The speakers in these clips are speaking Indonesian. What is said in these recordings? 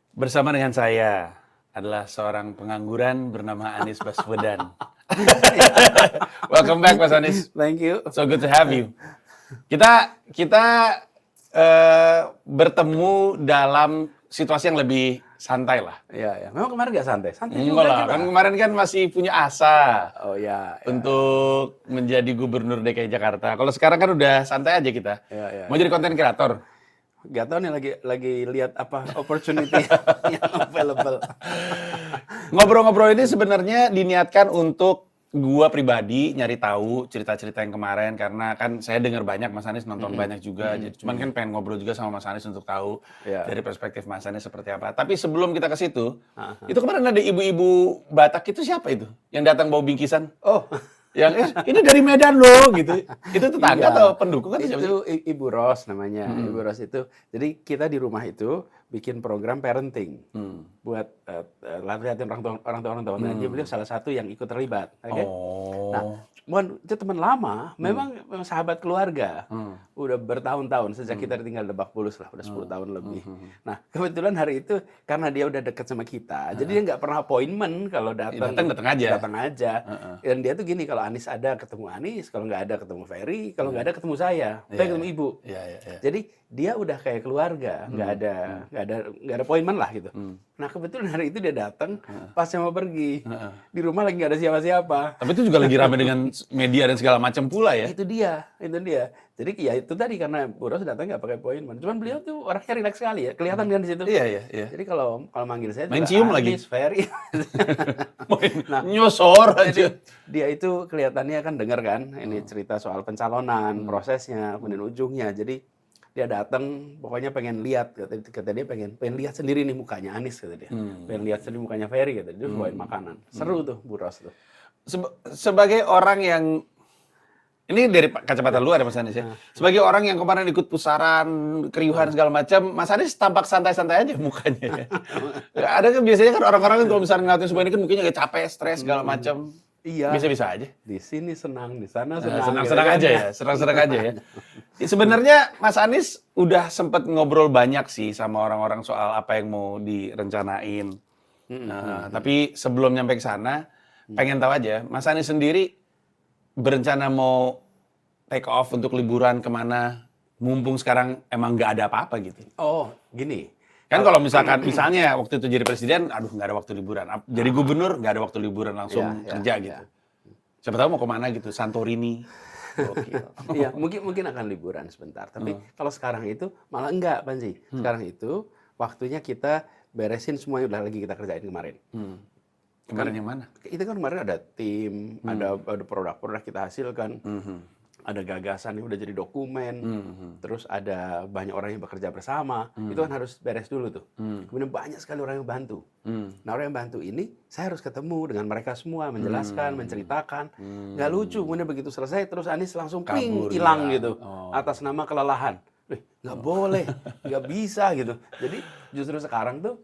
Bersama dengan saya adalah seorang pengangguran bernama Anies Baswedan. Welcome back, Mas Anies. Thank you. So good to have you. Kita bertemu dalam situasi yang lebih santai lah. Ya. Memang kemarin nggak santai? Santai Enggak juga lah, kita. kan kemarin kan masih punya asa Oh ya. untuk menjadi gubernur DKI Jakarta. Kalau sekarang kan udah santai aja kita. Ya. Mau jadi konten kreator. Gak tahu nih lagi lihat apa opportunity yang available. Ngobrol-ngobrol ini sebenarnya diniatkan untuk gua pribadi nyari tahu cerita-cerita yang kemarin, karena kan saya dengar banyak Mas Anies nonton banyak juga. Jadi cuman kan pengen ngobrol juga sama Mas Anies untuk tahu dari perspektif Mas Anies seperti apa. Tapi sebelum kita ke situ, itu kemarin ada ibu-ibu Batak itu siapa itu? Yang datang bawa bingkisan? Oh, Yang ini dari Medan loh gitu. Itu tetangga iya. atau pendukung kan siapa sih? Itu Ibu Ros namanya. Ibu Ros itu. Jadi kita di rumah itu bikin program parenting buat latihan orang tua. Nah, dia beliau salah satu yang ikut terlibat. Oke? Nah, itu teman lama, memang sahabat keluarga. Udah bertahun-tahun sejak kita tinggal di Lebak Bulus lah, udah 10 tahun lebih. Nah, kebetulan hari itu karena dia udah deket sama kita, jadi dia nggak pernah appointment kalau datang. Datang aja. Datang aja. Dan dia tuh gini, kalau Anies ada ketemu Anies, kalau nggak ada ketemu Ferry, kalau nggak ada ketemu saya, ketemu Ibu. Iya. Jadi dia udah kayak keluarga, nggak ada appointment lah gitu. Nah kebetulan hari itu dia datang, pas saya mau pergi, di rumah lagi nggak ada siapa-siapa. Tapi itu juga lagi ramai dengan media dan segala macam pula ya. Itu dia. Jadi ya itu tadi karena Bu Ros datang nggak pakai appointment. Cuman beliau tuh orangnya rileks sekali ya, kelihatan kan di situ. Iya. Jadi kalau manggil saya Main juga cium Anies, lagi. Ferry. Nah, nyosor Jadi aja. dia itu kelihatannya kan dengar kan ini cerita soal pencalonan, prosesnya, kemudian ujungnya. Jadi dia datang, pokoknya pengen lihat, kata dia pengen lihat sendiri nih mukanya Anies, kata dia. Pengen lihat sendiri mukanya Ferry, kata dia. Dia bawain makanan. Seru tuh Bu Ros tuh. Sebagai orang yang ini dari kacamata luar ya Mas Anies ya. Sebagai orang yang kemarin ikut pusaran, keriuhan segala macam, Mas Anies tampak santai-santai aja mukanya ya. Ada kan biasanya kan orang-orang kalau misalnya ngeliatin semua ini kan mukanya kayak capek, stres segala macam. Iya. Bisa-bisa aja. Di sini senang, di sana senang. Senang-senang aja ya, senang-senang aja ya. Sebenarnya Mas Anies udah sempet ngobrol banyak sih sama orang-orang soal apa yang mau direncanain. Tapi sebelum nyampe ke sana, pengen tahu aja, Mas Anies sendiri berencana mau take off untuk liburan kemana? Mumpung sekarang emang nggak ada apa-apa gitu. Oh, gini. Kan kalau misalnya waktu itu jadi presiden, aduh nggak ada waktu liburan. Jadi gubernur nggak ada waktu liburan, langsung kerja gitu. Siapa tahu mau kemana gitu, Santorini. Iya, mungkin akan liburan sebentar. Tapi kalau sekarang itu malah enggak, Panji. Sekarang itu waktunya kita beresin semua yang udah lagi kita kerjain kemarin. Kemarin yang mana? Itu kan kemarin ada tim, ada produk-produk kita hasilkan. Ada gagasan yang udah jadi dokumen, terus ada banyak orang yang bekerja bersama, itu kan harus beres dulu tuh. Kemudian banyak sekali orang yang bantu. Nah orang yang bantu ini, saya harus ketemu dengan mereka semua, menjelaskan, menceritakan. Nggak lucu, kemudian begitu selesai, terus Anies langsung ping, hilang gitu, atas nama kelelahan. Nggak boleh, nggak bisa gitu. Jadi justru sekarang tuh,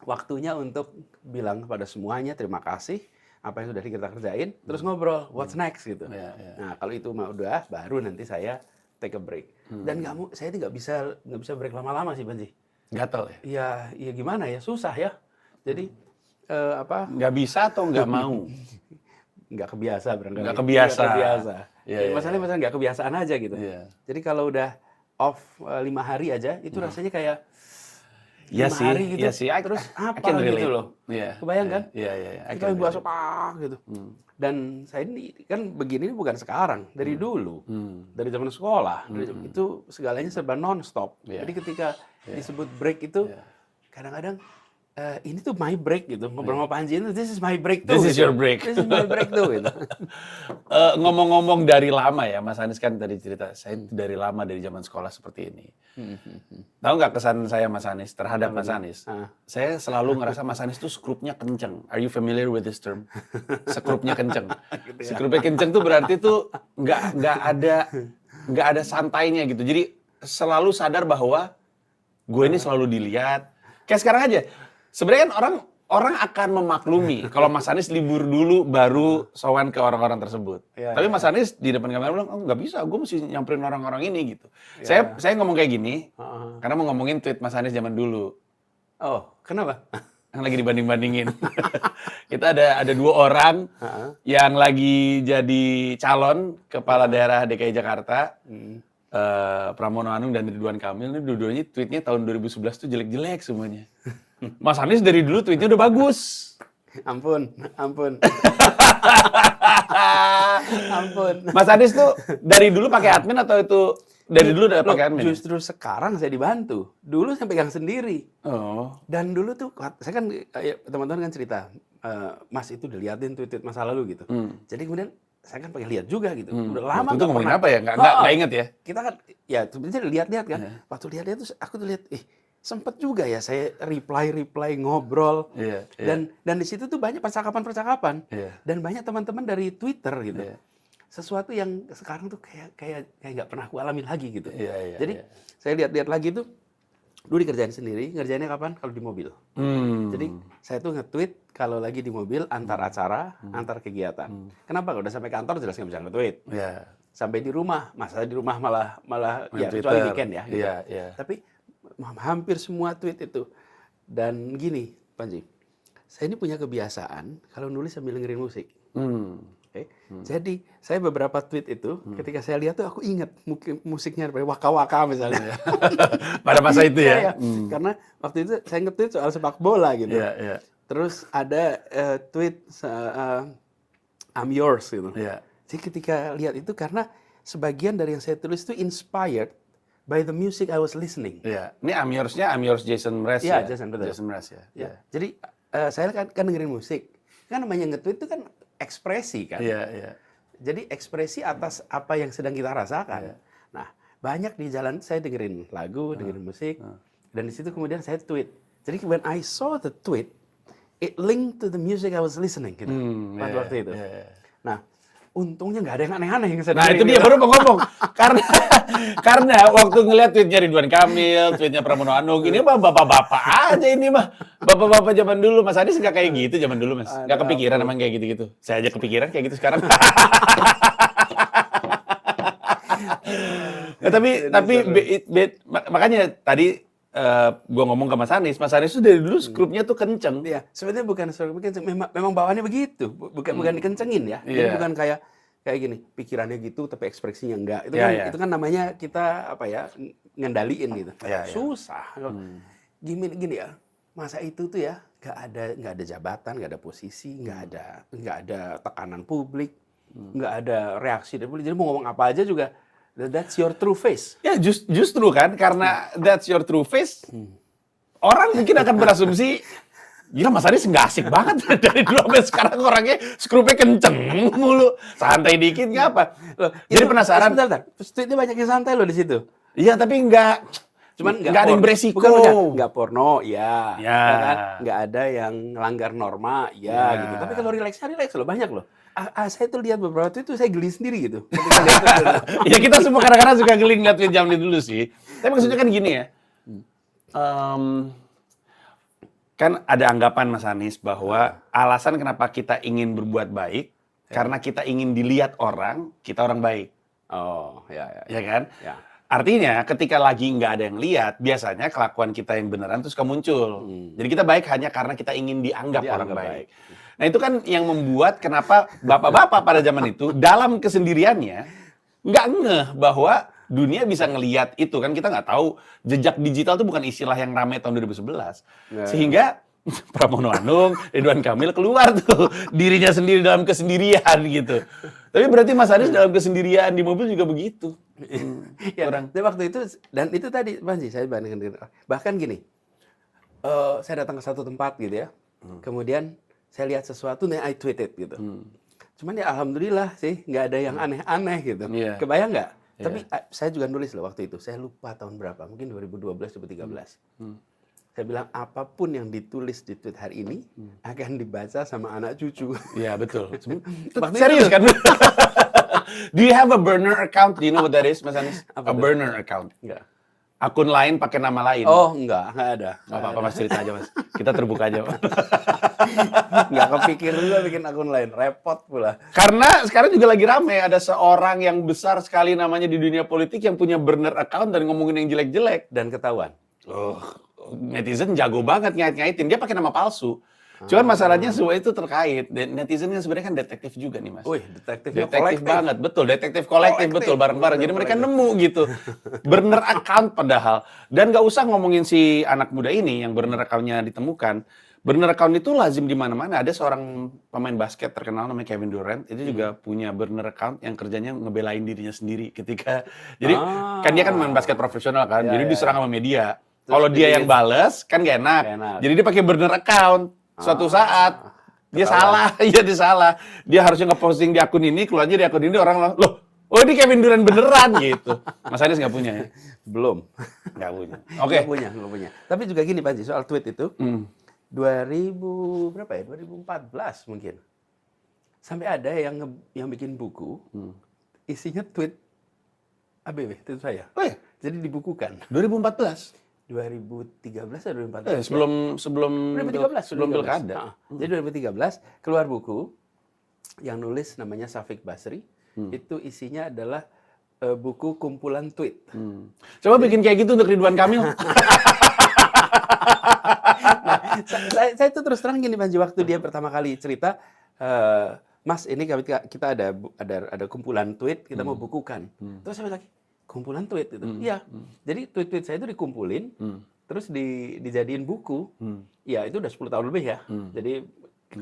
waktunya untuk bilang kepada semuanya, terima kasih. Apa yang sudah kita kerjain, terus ngobrol, what's next gitu. Nah kalau itu mah udah, baru nanti saya take a break. Dan saya nggak bisa break lama-lama sih, Banji. Gatel ya? Iya gimana ya, susah ya. Jadi nggak bisa atau nggak mau? Nggak kebiasa barangkali. Nggak kebiasa. Masalahnya nggak kebiasaan aja gitu. Jadi kalau udah off 5 hari aja, itu rasanya kayak 5 hari gitu, terus apa gitu loh. Kebayang kan? Iya. Kita yang bahas apa gitu. Dan saya ini kan begini bukan sekarang, dari dulu. Dari zaman sekolah. Itu segalanya serba non-stop. Jadi ketika disebut break itu, kadang-kadang ini tuh my break gitu. Ngobrol sama Panji itu, this is my break tuh. This is your break. This is my break tuh gitu. Ngomong-ngomong dari lama ya, Mas Anies kan tadi cerita, saya dari lama dari zaman sekolah seperti ini. Tahu nggak kesan saya Mas Anies terhadap Mas Anies? Saya selalu ngerasa Mas Anies tuh skrupnya kenceng. Are you familiar with this term? Skrupnya kenceng. Skrupnya kenceng tuh berarti tuh nggak ada santainya gitu. Jadi selalu sadar bahwa gue ini selalu dilihat. Kayak sekarang aja. Sebenarnya kan orang akan memaklumi kalau Mas Anies libur dulu baru sowan ke orang-orang tersebut. Tapi Mas Anies di depan kamera bilang, oh nggak bisa, gue mesti nyamperin orang-orang ini gitu. Saya ngomong kayak gini, karena mau ngomongin tweet Mas Anies zaman dulu. Oh, kenapa? Yang lagi dibanding-bandingin. Kita ada 2 orang yang lagi jadi calon kepala daerah DKI Jakarta. Pramono Anung dan Ridwan Kamil, ini dua-duanya tweetnya tahun 2011 tuh jelek-jelek semuanya. Mas Anies dari dulu tweetnya udah bagus. Ampun. Ampun. Mas Anies tuh dari dulu pakai admin atau itu dari dulu udah pakai admin? Justru sekarang saya dibantu. Dulu saya pegang sendiri. Oh. Dan dulu tuh, saya kan, teman-teman kan cerita, Mas itu diliatin tweet masa lalu gitu. Jadi kemudian saya kan pengen lihat juga gitu. Udah lama itu ngomongin apa ya? Nggak inget ya? Kita kan, ya sebenarnya lihat-lihat kan. Waktu lihat-lihat tuh aku tuh lihat, sempet juga ya saya reply ngobrol. Dan di situ tuh banyak percakapan. Dan banyak teman-teman dari Twitter gitu. Sesuatu yang sekarang tuh kayak nggak pernah aku alami lagi gitu. Jadi saya lihat-lihat lagi tuh, dulu dikerjain sendiri, ngerjainnya kapan? Kalau di mobil. Jadi saya tuh nge-tweet kalau lagi di mobil antar acara, antar kegiatan. Kenapa? Kalau udah sampai kantor jelas nggak bisa nge-tweet. Sampai di rumah, masa di rumah malah ya kecuali weekend ya. Gitu. Tapi hampir semua tweet itu. Dan gini, Panji, saya ini punya kebiasaan kalau nulis sambil dengerin musik. Jadi saya beberapa tweet itu ketika saya lihat tuh aku ingat musiknya Waka Waka misalnya. Pada masa itu ya. Karena waktu itu saya nge-tweet soal sepak bola gitu. Terus ada tweet I'm yours gitu. Jadi ketika lihat itu karena sebagian dari yang saya tulis itu inspired by the music I was listening. Ini I'm yours Jason Mraz ya. Jason, betul. Jason Mraz ya. Jadi saya kan dengerin musik. Kan namanya nge-tweet itu kan ekspresi kan. Jadi ekspresi atas apa yang sedang kita rasakan. Nah, banyak di jalan saya dengerin lagu, dengerin musik, dan di situ kemudian saya tweet. Jadi when I saw the tweet, it linked to the music I was listening gitu. Pada waktu itu. Nah, untungnya nggak ada yang aneh-aneh yang saya dengerin. Nah, itu dia baru mau ngomong. Karena waktu ngeliat tweetnya Ridwan Kamil, tweetnya Pramono Anung, ini mah bapak-bapak aja ini mah. Bapak-bapak zaman dulu, Mas Anies nggak kayak gitu zaman dulu, Mas. Nggak kepikiran emang kayak gitu-gitu. Saya aja kepikiran kayak gitu sekarang. Makanya tadi gue ngomong ke Mas Anies tuh dari dulu skrupnya tuh kenceng. Iya, sebenarnya bukan skrupnya kenceng, memang bawaannya begitu, bukan dikencengin ya. Jadi bukan kayak gini, pikirannya gitu tapi ekspresinya enggak. Itu kan namanya kita ngendaliin gitu. Susah. Gini ya. Masa itu tuh ya nggak ada jabatan, nggak ada posisi, nggak ada tekanan publik, nggak ada reaksi dari publik. Jadi mau ngomong apa aja juga that's your true face. Ya justru kan karena that's your true face, orang mungkin akan berasumsi gila Mas Anies nggak asik banget dari dulu sampai sekarang orangnya skrupnya kenceng mulu, santai dikit nggak apa. Loh, jadi penasaran. Sebentar. Tweetnya banyak yang santai loh di situ. Iya tapi cuman nggak ada yang beresiko. Nggak porno, ya. Kan? Nggak ada yang langgar norma, gitu. Tapi kalau relax loh, banyak loh. Saya tuh lihat beberapa tweet itu saya geli sendiri gitu. Ya kita semua kadang-kadang suka geli ngeliat tweet zaman dulu sih. Tapi maksudnya kan gini ya. Kan ada anggapan Mas Anies bahwa alasan kenapa kita ingin berbuat baik karena kita ingin dilihat orang, kita orang baik. Oh, ya. Ya kan? Ya. Artinya ketika lagi nggak ada yang lihat, biasanya kelakuan kita yang beneran terus suka muncul. Jadi kita baik hanya karena kita ingin dianggap orang baik. Nah itu kan yang membuat kenapa bapak-bapak pada zaman itu dalam kesendiriannya nggak ngeh bahwa dunia bisa ngelihat itu kan, kita nggak tahu jejak digital itu bukan istilah yang ramai tahun 2011. Sehingga Pramono Anung, Ridwan Kamil keluar tuh dirinya sendiri dalam kesendirian gitu. Tapi berarti Mas Anies dalam kesendirian di mobil juga begitu. Tapi waktu itu dan itu tadi Panji saya bandingkan bahkan gini. Saya datang ke satu tempat gitu ya. Kemudian saya lihat sesuatu nih I tweeted gitu. Cuman ya alhamdulillah sih nggak ada yang aneh-aneh gitu. Kebayang nggak? Tapi saya juga nulis loh waktu itu. Saya lupa tahun berapa, mungkin 2012 2013. Saya bilang apapun yang ditulis di tweet hari ini akan dibaca sama anak cucu. Iya betul. Serius kan? Do you have a burner account? Do you know what that is, Mas Anies? A burner account. Enggak. Akun lain pakai nama lain. Oh, enggak ada. Nggak apa-apa Mas, cerita aja Mas. Kita terbuka aja. Nggak kepikir juga bikin akun lain, repot pula. Karena sekarang juga lagi rame, ada seorang yang besar sekali namanya di dunia politik yang punya burner account dan ngomongin yang jelek-jelek. Dan ketahuan. netizen jago banget ngait-ngaitin, dia pakai nama palsu. Cuman masalahnya semua itu terkait. Dan netizen kan sebenarnya kan detektif juga nih, Mas. Wih, detektifnya Detektif kolektif. banget, betul. Detektif kolektif, betul. Bareng-bareng. Jadi mereka nemu gitu. Burner account padahal. Dan nggak usah ngomongin si anak muda ini yang burner account-nya ditemukan. Burner account itu lazim di mana-mana. Ada seorang pemain basket terkenal namanya Kevin Durant. Itu juga punya burner account yang kerjanya ngebelain dirinya sendiri ketika... Jadi kan dia kan main basket profesional kan. Ya, jadi ya, diserang sama media. Terus Kalau dia yang dibikin- bales kan gak enak. Gak enak. Jadi dia pakai burner account. Suatu saat dia ketahuan. salah, iya dia salah. Dia harusnya ngeposting di akun ini, keluarnya di akun ini orang loh, oh ini Kevin Durant beneran gitu. Mas Anies nggak punya ya? Belum. Nggak punya. Oke. Nggak punya. Tapi juga gini Panji, soal tweet itu, 2000 berapa ya? 2014 mungkin. Sampai ada yang bikin buku, isinya tweet ABW, tweet saya. Oh ya, Jadi dibukukan. 2014. 2013 atau 2014? Sebelum 2013. pilkada. Jadi 2013 keluar buku yang nulis namanya Syafiq Basri. Itu isinya adalah buku kumpulan tweet. Coba bikin kayak gitu untuk Ridwan Kamil. Saya itu terus terang gini Panji, waktu dia pertama kali cerita, Mas ini kita ada kumpulan tweet, kita mau bukukan. Terus saya bilang, kumpulan tweet itu? Iya. Jadi tweet-tweet saya itu dikumpulin, terus dijadiin buku. Ya itu udah 10 tahun lebih ya. Jadi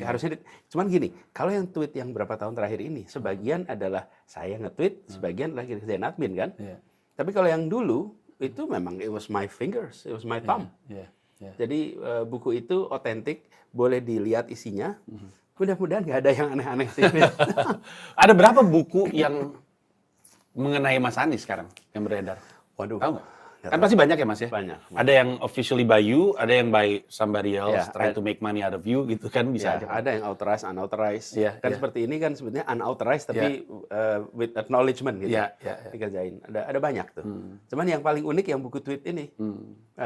harusnya, cuman gini, kalau yang tweet yang berapa tahun terakhir ini, sebagian adalah saya nge-tweet, sebagian lagi kerjaan admin kan. Tapi kalau yang dulu, itu memang it was my fingers, it was my thumb. Jadi buku itu otentik, boleh dilihat isinya. Mudah-mudahan nggak ada yang aneh-aneh sih. Ada berapa buku yang mengenai Mas Anies sekarang yang beredar? Waduh. Tahu nggak? Kan pasti banyak ya Mas ya? Banyak. Ada yang officially by you, ada yang by somebody else, Ya, trying to make money out of you gitu kan, bisa Ya, aja. ada yang authorized, unauthorized. Iya, Kan iya. seperti ini kan sebetulnya unauthorized tapi with acknowledgement gitu. Iya, iya, iya. Dikerjain. Ada banyak tuh. Cuman yang paling unik yang buku tweet ini.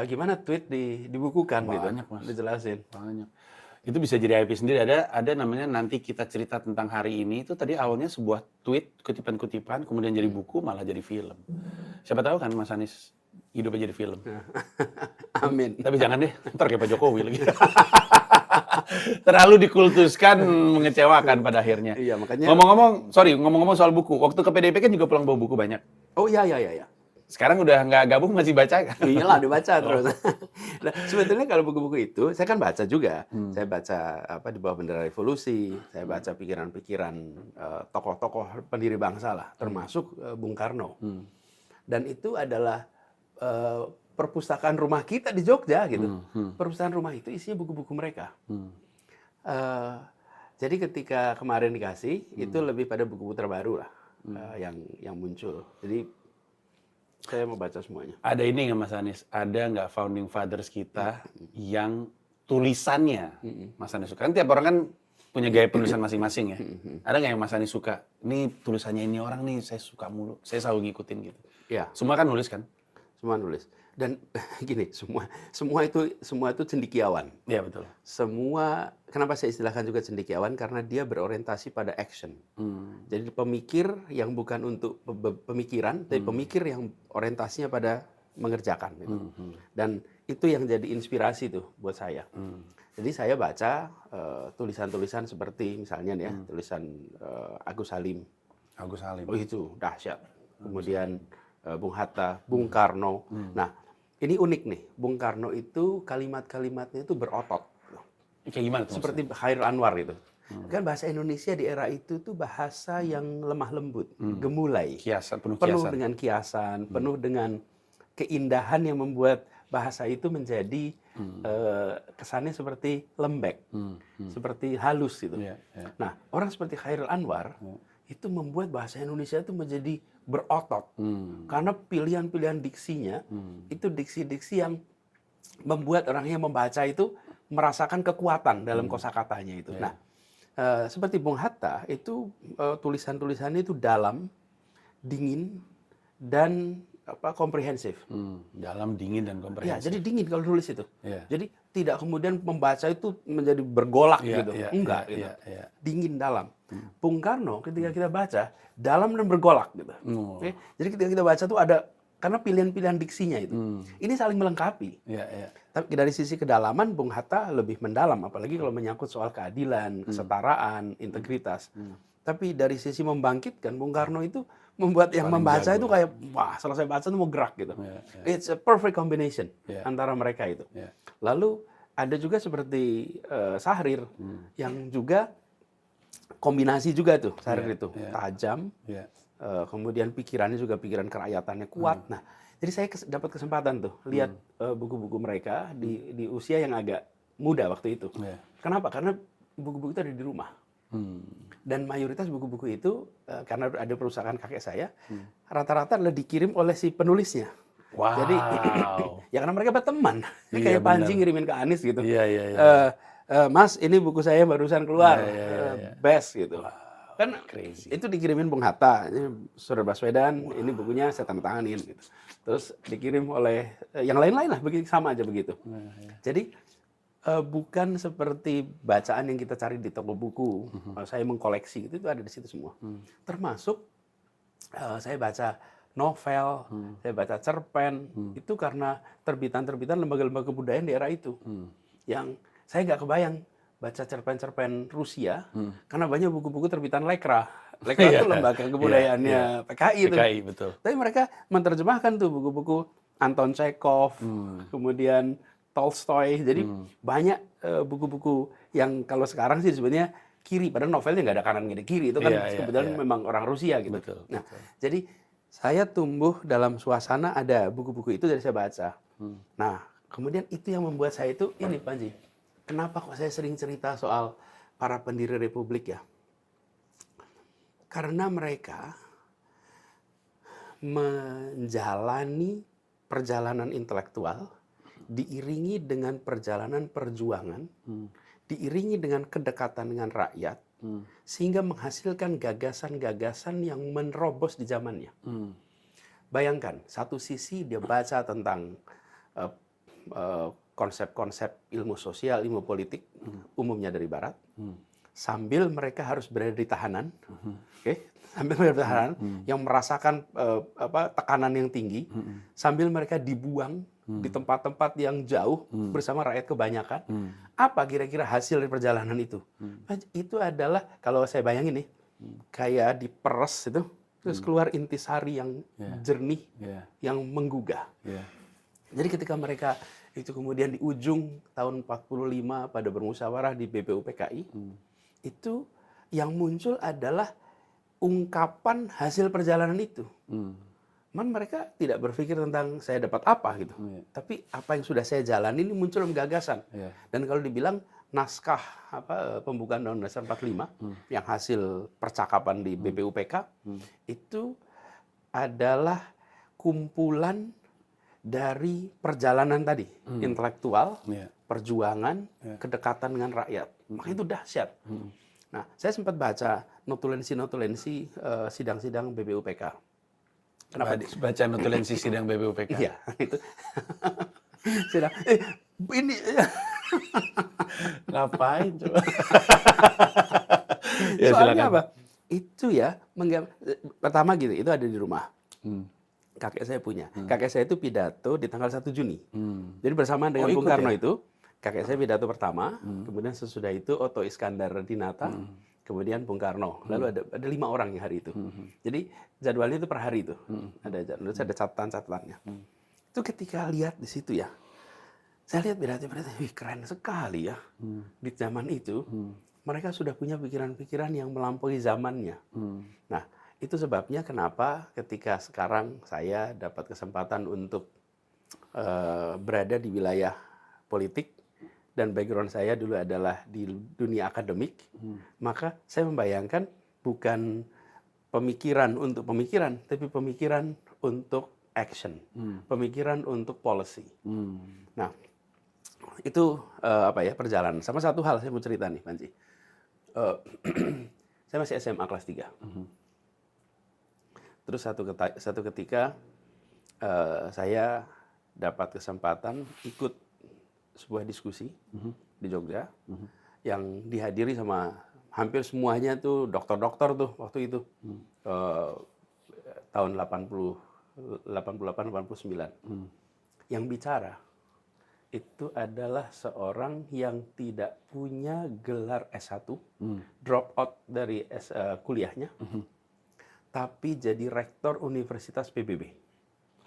Gimana tweet dibukukan gitu. Banyak, Mas. Dijelasin. Banyak. Itu bisa jadi IP sendiri. Ada namanya nanti kita cerita tentang hari ini. Itu tadi awalnya sebuah tweet, kutipan-kutipan, kemudian jadi buku, malah jadi film. Siapa tahu kan Mas Anies hidupnya jadi film. Amin. Tapi jangan deh, ntar kayak Pak Jokowi lagi. Terlalu dikultuskan, mengecewakan pada akhirnya. Iya, makanya. Ngomong-ngomong soal buku. Waktu ke PDIP kan juga pulang bawa buku banyak. Oh iya. Sekarang udah nggak gabung, masih baca kan? Iyalah dibaca terus. Nah, sebetulnya kalau buku-buku itu saya kan baca juga. Saya baca di bawah bendera revolusi, saya baca pikiran-pikiran tokoh-tokoh pendiri bangsa lah, termasuk Bung Karno. Dan itu adalah perpustakaan rumah kita di Jogja gitu. Perpustakaan rumah itu isinya buku-buku mereka. Jadi ketika kemarin dikasih, itu lebih pada buku-buku terbaru lah yang muncul. Jadi saya mau baca semuanya. Ada ini nggak Mas Anies? Ada nggak founding fathers kita yang tulisannya Mas Anies suka? Kan tiap orang kan punya gaya penulisan masing-masing ya. Ada nggak yang Mas Anies suka? Ini tulisannya ini orang nih saya suka mulu. Saya selalu ngikutin gitu. Ya, Semua kan nulis kan? semua nulis. Dan gini, semua itu cendekiawan. Iya betul. Semua, kenapa saya istilahkan juga cendekiawan? Karena dia berorientasi pada action. Jadi pemikir yang bukan untuk pemikiran, tapi pemikir yang orientasinya pada mengerjakan. Gitu. Dan itu yang jadi inspirasi tuh buat saya. Jadi saya baca tulisan-tulisan seperti misalnya nih ya, tulisan Agus Salim. Agus Salim. Oh itu dahsyat. Kemudian Bung Hatta, Bung Karno. Nah, ini unik nih. Bung Karno itu kalimat-kalimatnya itu berotot. Kayak gimana tuh? Seperti Khairil Anwar gitu. Kan bahasa Indonesia di era itu tuh bahasa yang lemah lembut, gemulai. Kiasan, penuh Penuh kiasan. dengan kiasan, penuh dengan keindahan yang membuat bahasa itu menjadi kesannya seperti lembek, seperti halus gitu. Iya, iya. Nah, orang seperti Khairil Anwar itu membuat bahasa Indonesia itu menjadi berotot. Karena pilihan-pilihan diksinya itu diksi-diksi yang membuat orang yang membaca itu merasakan kekuatan dalam kosakatanya itu. Nah, seperti Bung Hatta itu tulisan-tulisannya itu dalam, dingin, dan komprehensif. Dalam, dingin, dan Ya, komprehensif. jadi dingin kalau nulis itu. Iya. Jadi tidak kemudian membaca itu menjadi bergolak Iya, gitu. iya, Enggak iya, gitu. iya. Dingin dalam. Bung Karno ketika kita baca dalam dan bergolak gitu. Oke? Jadi ketika kita baca tuh ada karena pilihan-pilihan diksinya itu. Ini saling melengkapi. Iya, iya. Tapi dari sisi kedalaman, Bung Hatta lebih mendalam, apalagi kalau menyangkut soal keadilan, kesetaraan, integritas. Tapi dari sisi membangkitkan, Bung Karno itu membuat yang Paling membaca jago itu ya. kayak, wah selesai baca itu mau gerak gitu. Ya, ya. It's a perfect combination Ya. antara mereka itu. Ya. Lalu ada juga seperti Sahrir, yang juga kombinasi juga tuh, Sahrir Ya, itu. ya. Tajam, Ya. kemudian pikirannya juga pikiran kerahyatannya kuat. Nah, jadi saya dapat kesempatan tuh lihat buku-buku mereka di usia yang agak muda waktu itu. Ya. Kenapa? Karena buku-buku itu ada di rumah. Dan mayoritas buku-buku itu karena ada perusahaan kakek saya, rata-rata adalah dikirim oleh si penulisnya. Wow. Jadi ya karena mereka berteman. Iya, Kayak Panji benar. ngirimin ke Anies gitu. Iya, iya, iya. Mas, ini buku saya barusan keluar, Iya. best gitu. Kan Crazy. itu dikirimin Bung Hatta, ini Saudara Baswedan, ini bukunya saya tanda tanganin gitu. Terus dikirim oleh yang lain-lain lah, begitu sama aja begitu. Jadi bukan seperti bacaan yang kita cari di toko buku. Saya mengkoleksi itu ada di situ semua. Termasuk saya baca novel, saya baca cerpen, itu karena terbitan-terbitan lembaga-lembaga kebudayaan di era itu. Yang saya nggak kebayang baca cerpen-cerpen Rusia, karena banyak buku-buku terbitan Lekra. Lekra itu lembaga kebudayaannya PKI itu. PKI, betul. Tapi mereka menerjemahkan tuh buku-buku Anton Chekhov, kemudian Tolstoy. Jadi banyak buku-buku yang kalau sekarang sih sebenarnya kiri, padahal novelnya nggak ada kanan nggak ada kiri. Itu kan kebetulan memang orang Rusia gitu. Betul, nah, jadi saya tumbuh dalam suasana ada buku-buku itu dari saya baca. Nah, kemudian itu yang membuat saya itu ini Panji. Kenapa kok saya sering cerita soal para pendiri Republik ya? Karena mereka menjalani perjalanan intelektual diiringi dengan perjalanan perjuangan, diiringi dengan kedekatan dengan rakyat, sehingga menghasilkan gagasan-gagasan yang menerobos di zamannya. Bayangkan, satu sisi dia baca tentang konsep-konsep ilmu sosial, ilmu politik, umumnya dari Barat, sambil mereka harus berada di tahanan, sambil berada di tahanan, yang merasakan tekanan yang tinggi, sambil mereka dibuang di tempat-tempat yang jauh bersama rakyat kebanyakan. Apa kira-kira hasil dari perjalanan itu? Itu adalah, kalau saya bayangin nih, kayak diperes itu, terus keluar intisari yang jernih, yang menggugah. Jadi ketika mereka itu kemudian di ujung tahun 45 pada bermusyawarah di BPUPKI, itu yang muncul adalah ungkapan hasil perjalanan itu. Mereka tidak berpikir tentang saya dapat apa gitu. Tapi apa yang sudah saya jalani ini muncul dalam gagasan. Dan kalau dibilang naskah pembukaan Undang-Undang Dasar 45 yang hasil percakapan di BPUPK itu adalah kumpulan dari perjalanan tadi, intelektual, perjuangan, kedekatan dengan rakyat. Makanya itu dahsyat. Nah, saya sempat baca notulensi sidang-sidang BPUPK. Kenapa baca notulensi sidang BPUPK? Iya, itu. Sidang. Ini Ngapain coba? Ya, soalnya silakan. apa? Itu ya, pertama gitu, itu ada di rumah. Kakek saya punya. Kakek saya itu pidato di tanggal 1 Juni. Jadi bersamaan dengan Bung Karno itu, kakek saya pidato pertama, kemudian sesudah itu Otto Iskandar Dinata, kemudian Bung Karno. Lalu ada 5 orang yang hari itu. Jadi jadwalnya itu per hari itu. Ada catatan-catatannya. Itu ketika lihat di situ ya, saya lihat pidato-pidato, wih keren sekali ya. Di zaman itu, mereka sudah punya pikiran-pikiran yang melampaui zamannya. Nah, itu sebabnya kenapa ketika sekarang saya dapat kesempatan untuk berada di wilayah politik dan background saya dulu adalah di dunia akademik, maka saya membayangkan bukan pemikiran untuk pemikiran, tapi pemikiran untuk action, pemikiran untuk policy. Nah, itu perjalanan. Sama satu hal saya mau cerita nih, Panji. Saya masih SMA kelas 3. Terus satu ketika saya dapat kesempatan ikut sebuah diskusi di Jogja yang dihadiri sama hampir semuanya tuh dokter-dokter tuh waktu itu tahun 88-89. Yang bicara itu adalah seorang yang tidak punya gelar S1, drop out dari kuliahnya, tapi jadi rektor Universitas PBB.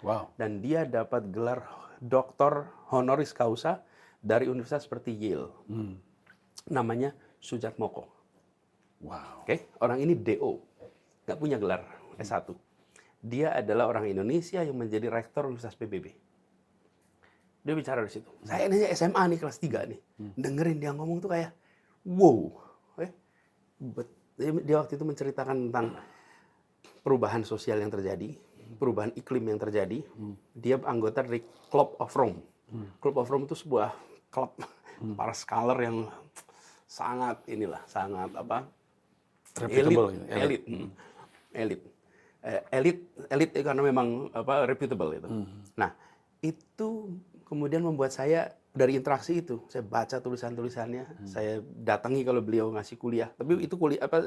Wow. Dan dia dapat gelar doktor honoris causa dari universitas seperti Yale. Namanya Sujatmoko. Wow. Oke, orang ini DO, nggak punya gelar S1. Dia adalah orang Indonesia yang menjadi rektor Universitas PBB. Dia bicara di situ. Saya ini SMA nih, kelas 3 nih. Dengerin dia ngomong tuh kayak, wow. Dia waktu itu menceritakan tentang perubahan sosial yang terjadi, perubahan iklim yang terjadi. Dia anggota dari Club of Rome. Club of Rome itu sebuah klub para scholar yang sangat Reputable, elit karena memang reputable itu. Nah, itu kemudian membuat saya dari interaksi itu, saya baca tulisan-tulisannya, saya datangi kalau beliau ngasih kuliah. Tapi itu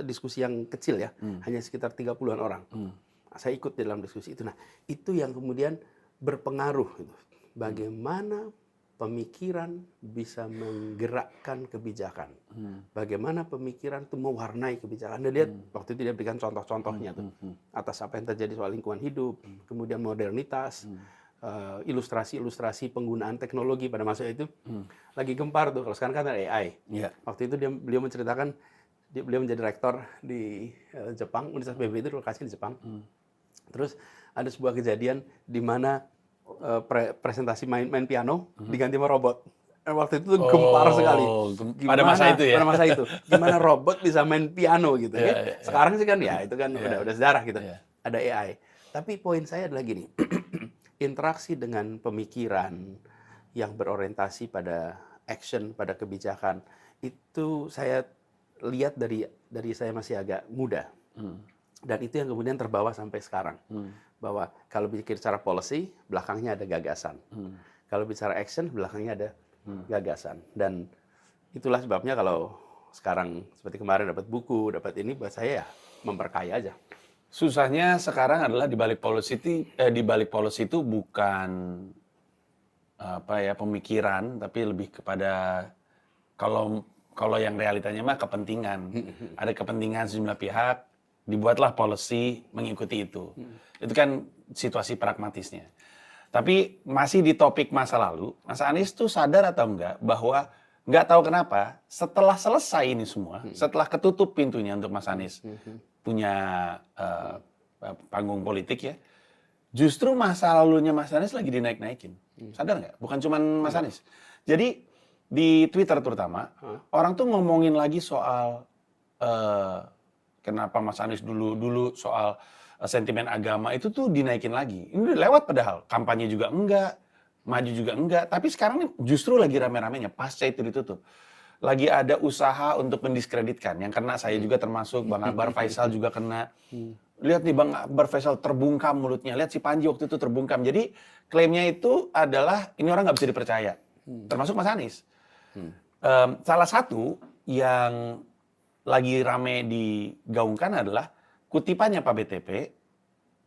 diskusi yang kecil ya, hanya sekitar 30-an orang. Saya ikut dalam diskusi itu. Nah, itu yang kemudian berpengaruh gitu. Bagaimana pemikiran bisa menggerakkan kebijakan. Bagaimana pemikiran itu mewarnai kebijakan. Anda lihat waktu itu dia berikan contoh-contohnya tuh atas apa yang terjadi soal lingkungan hidup, kemudian modernitas, ilustrasi-ilustrasi penggunaan teknologi pada masa itu lagi gempar tuh. Kalau sekarang kan ada AI. Waktu itu beliau menceritakan beliau menjadi rektor di Jepang, Universitas PBB itu lokasinya di Jepang. Terus ada sebuah kejadian di mana presentasi main piano diganti sama robot. Waktu itu tuh gempar sekali. Pada masa itu ya. Pada masa itu, gimana robot bisa main piano gitu ya. Sekarang sih kan ya itu kan udah sejarah gitu. Ada AI. Tapi poin saya adalah gini. Interaksi dengan pemikiran yang berorientasi pada action, pada kebijakan, itu saya lihat dari saya masih agak muda. Dan itu yang kemudian terbawa sampai sekarang. Bahwa kalau bicara secara policy, belakangnya ada gagasan. Kalau bicara action, belakangnya ada gagasan. Dan itulah sebabnya kalau sekarang seperti kemarin dapat buku, dapat ini, buat saya ya memperkaya aja. Susahnya sekarang adalah di balik policy itu bukan pemikiran, tapi lebih kepada kalau yang realitanya mah kepentingan. Ada kepentingan sejumlah pihak, dibuatlah policy mengikuti itu. Itu kan situasi pragmatisnya. Tapi masih di topik masa lalu, Mas Anies tuh sadar atau enggak bahwa nggak tahu kenapa setelah selesai ini semua, setelah ketutup pintunya untuk Mas Anies punya panggung politik ya, justru masa lalunya Mas Anies lagi dinaik-naikin. Sadar nggak? Bukan cuma Mas Anies. Jadi di Twitter terutama, orang tuh ngomongin lagi soal kenapa Mas Anies dulu soal sentimen agama itu tuh dinaikin lagi. Ini udah lewat padahal. Kampanye juga enggak, maju juga enggak. Tapi sekarang ini justru lagi rame-ramenya pasca itu ditutup. Lagi ada usaha untuk mendiskreditkan. Yang kena saya juga termasuk, Bang Akbar Faisal juga kena. Lihat nih Bang Akbar Faisal terbungkam mulutnya. Lihat si Panji waktu itu terbungkam. Jadi klaimnya itu adalah ini orang nggak bisa dipercaya. Termasuk Mas Anies. Salah satu yang lagi rame digaungkan adalah kutipannya Pak BTP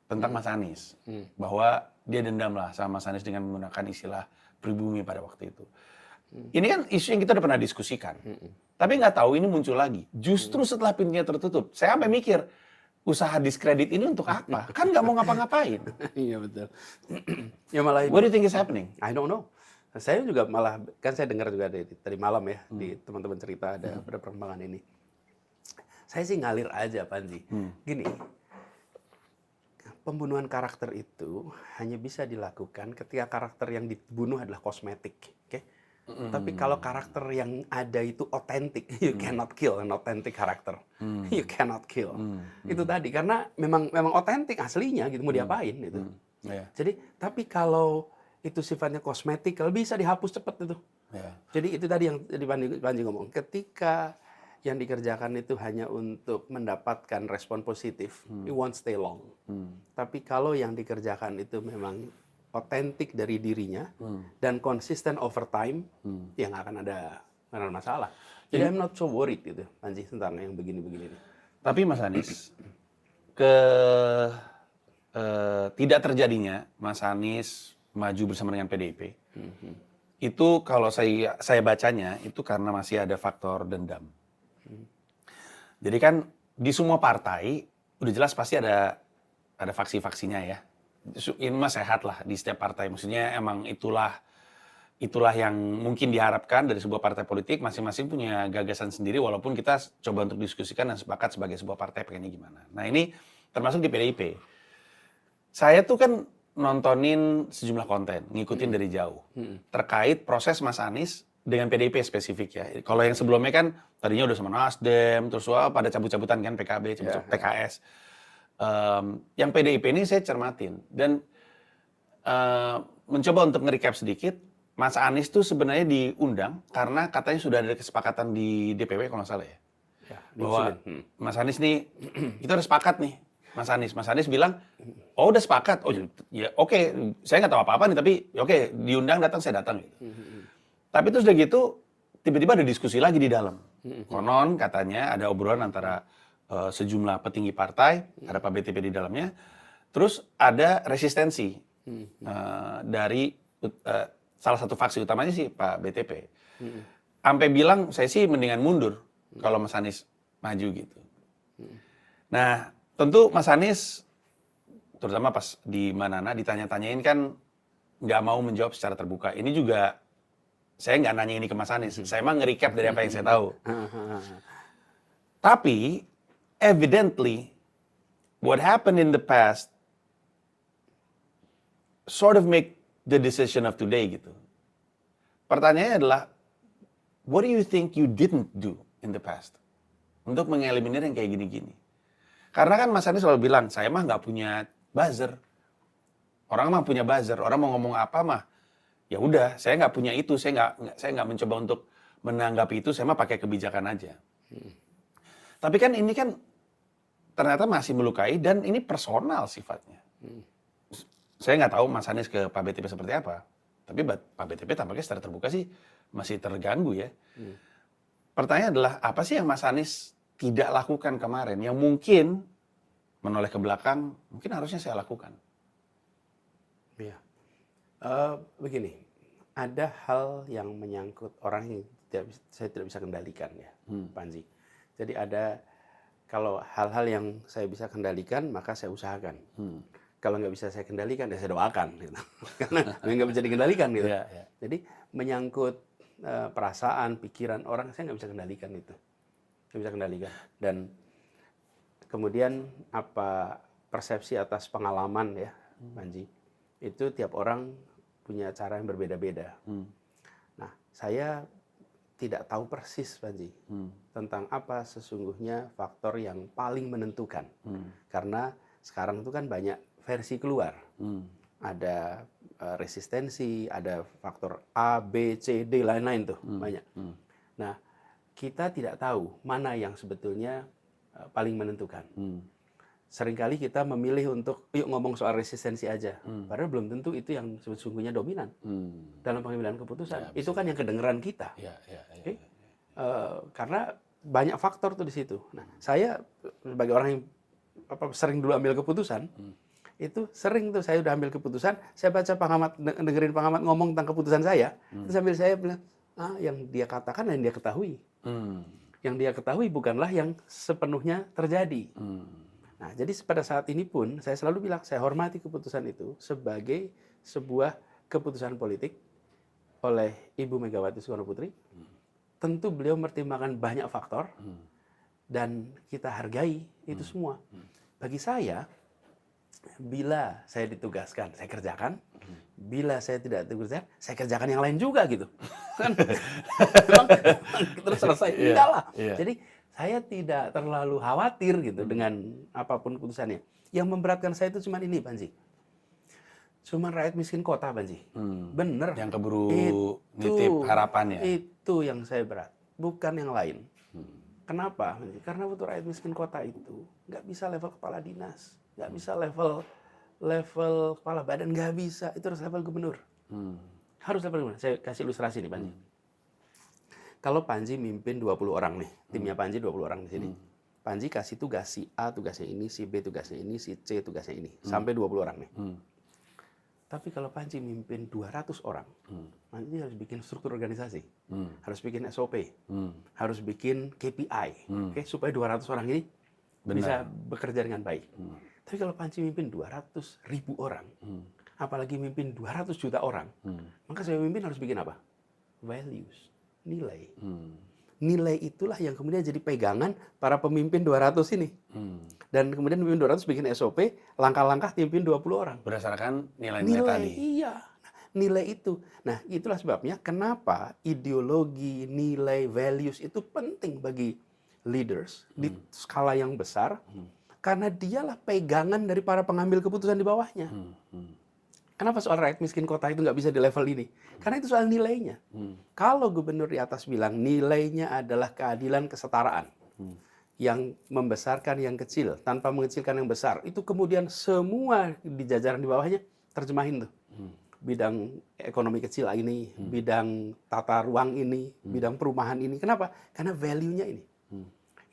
tentang Mas Anies. Bahwa dia dendam lah sama Mas Anies dengan menggunakan istilah pribumi pada waktu itu. Ini kan isu yang kita udah pernah diskusikan. Tapi nggak tahu ini muncul lagi. Justru setelah pintunya tertutup. Saya sampai mikir, usaha diskredit ini untuk apa? Kan nggak mau ngapa-ngapain. Iya betul. Ya malah What do you think is happening? I don't know. Saya juga malah, kan saya dengar juga tadi malam ya, di teman-teman cerita ada perkembangan ini. Saya sih ngalir aja, Panji. Gini, pembunuhan karakter itu hanya bisa dilakukan ketika karakter yang dibunuh adalah kosmetik. Okay? Tapi kalau karakter yang ada itu otentik, you cannot kill an authentic karakter. You cannot kill. Itu tadi, karena memang otentik aslinya, gitu mau diapain gitu. Jadi, tapi kalau itu sifatnya kosmetik, kalau bisa dihapus cepat itu. Jadi itu tadi yang Panji ngomong. Ketika yang dikerjakan itu hanya untuk mendapatkan respon positif, it won't stay long. Tapi kalau yang dikerjakan itu memang otentik dari dirinya dan konsisten over time, ya nggak akan ada masalah. Jadi I'm not so worried gitu, Panji, tentang yang begini-begini. Tapi Mas Anies, tidak terjadinya Mas Anies maju bersama dengan PDIP, Itu kalau saya bacanya itu karena masih ada faktor dendam. Jadi kan di semua partai udah jelas pasti ada faksi-faksinya ya. Ini mah sehat lah di setiap partai. Maksudnya emang itulah yang mungkin diharapkan dari sebuah partai politik, masing-masing punya gagasan sendiri walaupun kita coba untuk diskusikan dan sepakat sebagai sebuah partai pengennya gimana. Nah, ini termasuk di PDIP. Saya tuh kan nontonin sejumlah konten, ngikutin dari jauh. Terkait proses Mas Anies dengan PDIP spesifik ya. Kalau yang sebelumnya kan tadinya udah sama Nasdem, terus pada cabut-cabutan kan PKB, PKS. Yang PDIP ini saya cermatin dan mencoba untuk nge-recap sedikit. Mas Anies tuh sebenarnya diundang karena katanya sudah ada kesepakatan di DPW kalau nggak salah ya. Bahwa Mas Anies nih, kita udah sepakat nih. Mas Anies bilang, oh udah sepakat, oh ya oke, saya nggak tahu apa-apa nih, tapi oke, diundang datang saya datang. Gitu. Tapi terus udah gitu, tiba-tiba ada diskusi lagi di dalam. Konon katanya ada obrolan antara sejumlah petinggi partai, ada Pak BTP di dalamnya, terus ada resistensi dari salah satu faksi utamanya sih Pak BTP. Sampai bilang, saya sih mendingan mundur kalau Mas Anies maju gitu. Nah, tentu Mas Anies, terutama pas di Manana ditanya-tanyain kan nggak mau menjawab secara terbuka. Ini juga saya nggak nanya ini ke Mas Anies, saya emang nge-recap dari apa yang saya tahu. Tapi evidently what happened in the past sort of make the decision of today gitu. Pertanyaannya adalah, what do you think you didn't do in the past untuk mengeliminir yang kayak gini-gini? Karena kan Mas Anies selalu bilang, saya mah nggak punya buzzer. Orang mah punya buzzer. Orang mau ngomong apa mah, ya udah. Saya nggak punya itu. Saya nggak mencoba untuk menanggapi itu. Saya mah pakai kebijakan aja. Tapi kan ini kan ternyata masih melukai dan ini personal sifatnya. Saya nggak tahu Mas Anies ke Pak BTP seperti apa. Tapi Pak BTP tampaknya secara terbuka sih masih terganggu ya. Pertanyaannya adalah, apa sih yang Mas Anies tidak lakukan kemarin yang mungkin menoleh ke belakang, mungkin harusnya saya lakukan? Iya. Begini, ada hal yang menyangkut orang yang saya tidak bisa kendalikan ya, Panji. Jadi kalau hal-hal yang saya bisa kendalikan, maka saya usahakan. Kalau nggak bisa saya kendalikan, ya saya doakan. Gitu. Karena nggak bisa dikendalikan. Gitu. Jadi menyangkut perasaan, pikiran orang, saya nggak bisa kendalikan itu. Nggak bisa kendalikan. Dan kemudian apa persepsi atas pengalaman ya, Panji, itu tiap orang punya cara yang berbeda-beda. Nah, saya tidak tahu persis, Panji, tentang apa sesungguhnya faktor yang paling menentukan. Karena sekarang itu kan banyak versi keluar. Ada resistensi, ada faktor A, B, C, D, lain-lain tuh, banyak. Nah, kita tidak tahu mana yang sebetulnya paling menentukan. Seringkali kita memilih untuk, yuk ngomong soal resistensi aja. Padahal belum tentu itu yang sesungguhnya dominan dalam pengambilan keputusan. Itu kan yang kedengeran kita. Okay? Karena banyak faktor tuh di situ. Nah, saya sebagai orang yang sering dulu ambil keputusan, itu sering tuh saya udah ambil keputusan, saya baca pengamat, dengerin pengamat ngomong tentang keputusan saya, terus sambil saya bilang, yang dia katakan yang dia ketahui. Yang dia ketahui bukanlah yang sepenuhnya terjadi. Nah, jadi pada saat ini pun saya selalu bilang, saya hormati keputusan itu sebagai sebuah keputusan politik oleh Ibu Megawati Soekarno Putri. Tentu beliau mempertimbangkan banyak faktor dan kita hargai itu semua. Bagi saya, bila saya ditugaskan, saya kerjakan. Bila saya tidak ditugaskan, saya kerjakan yang lain juga gitu. Kan? Memang terus selesai. Enggak lah. Jadi saya tidak terlalu khawatir gitu dengan apapun keputusannya. Yang memberatkan saya itu cuma ini, Panji. Cuma rakyat miskin kota, Panji. Bener. Yang keburu nitip harapannya. Itu yang saya berat. Bukan yang lain. Kenapa? Karena untuk rakyat miskin kota itu nggak bisa level kepala dinas. Nggak bisa level kepala badan, nggak bisa. Itu harus level gubernur. Harus level gubernur. Saya kasih ilustrasi nih, Panji. Kalau Panji mimpin 20 orang nih, timnya Panji 20 orang di sini. Panji kasih tugas si A tugasnya ini, si B tugasnya ini, si C tugasnya ini. Sampai 20 orang nih. Tapi kalau Panji mimpin 200 orang, nanti harus bikin struktur organisasi, harus bikin SOP, harus bikin KPI, oke, supaya 200 orang ini bisa bekerja dengan baik. Tapi kalau Panji mimpin 200.000 orang, apalagi mimpin 200 juta orang, maka saya mimpin harus bikin apa? Values, nilai. Nilai itulah yang kemudian jadi pegangan para pemimpin 200 ini. Dan kemudian pemimpin 200 bikin SOP, langkah-langkah pimpin 20 orang. Berdasarkan nilai-nilai tadi. Iya. Nilai itu. Nah, itulah sebabnya kenapa ideologi, nilai, values itu penting bagi leaders di skala yang besar. Karena dialah pegangan dari para pengambil keputusan di bawahnya. Kenapa soal rakyat miskin kota itu nggak bisa di level ini? Karena itu soal nilainya. Kalau gubernur di atas bilang nilainya adalah keadilan, kesetaraan. Yang membesarkan yang kecil tanpa mengecilkan yang besar, itu kemudian semua di jajaran di bawahnya terjemahin tuh. Bidang ekonomi kecil ini, bidang tata ruang ini, bidang perumahan ini. Kenapa? Karena value-nya ini.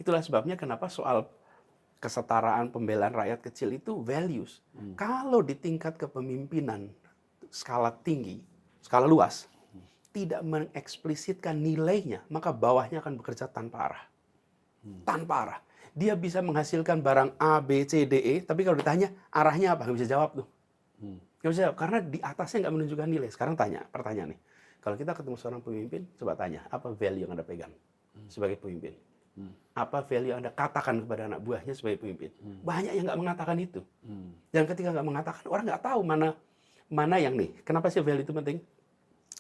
Itulah sebabnya kenapa soal kesetaraan, pembelaan rakyat kecil itu values. Kalau di tingkat kepemimpinan skala tinggi, skala luas, tidak mengeksplisitkan nilainya, maka bawahnya akan bekerja tanpa arah. Tanpa arah. Dia bisa menghasilkan barang A, B, C, D, E, tapi kalau ditanya arahnya apa? Nggak bisa jawab tuh. Nggak bisa jawab, karena di atasnya nggak menunjukkan nilai. Sekarang pertanyaan nih. Kalau kita ketemu seorang pemimpin, coba tanya, apa value yang Anda pegang sebagai pemimpin? Apa value yang Anda katakan kepada anak buahnya sebagai pemimpin? Banyak yang nggak mengatakan itu. Dan ketika nggak mengatakan, orang nggak tahu mana yang nih. Kenapa sih value itu penting?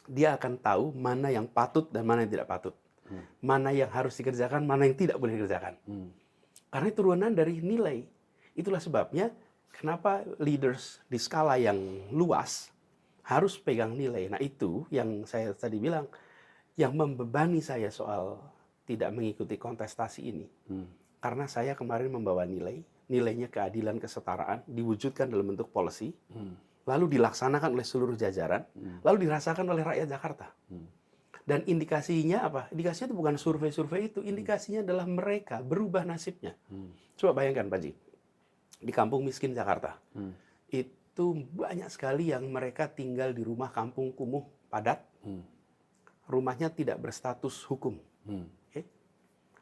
Dia akan tahu mana yang patut dan mana yang tidak patut. Mana yang harus dikerjakan, mana yang tidak boleh dikerjakan. Karena itu turunan dari nilai. Itulah sebabnya kenapa leaders di skala yang luas harus pegang nilai. Nah itu yang saya tadi bilang, yang membebani saya soal tidak mengikuti kontestasi ini. Karena saya kemarin membawa nilainya keadilan, kesetaraan, diwujudkan dalam bentuk policy, lalu dilaksanakan oleh seluruh jajaran, lalu dirasakan oleh rakyat Jakarta. Dan indikasinya apa? Indikasinya itu bukan survei-survei itu, indikasinya adalah mereka berubah nasibnya. Coba bayangkan, Pak Ji, di kampung miskin Jakarta, itu banyak sekali yang mereka tinggal di rumah kampung kumuh, padat, rumahnya tidak berstatus hukum. Okay?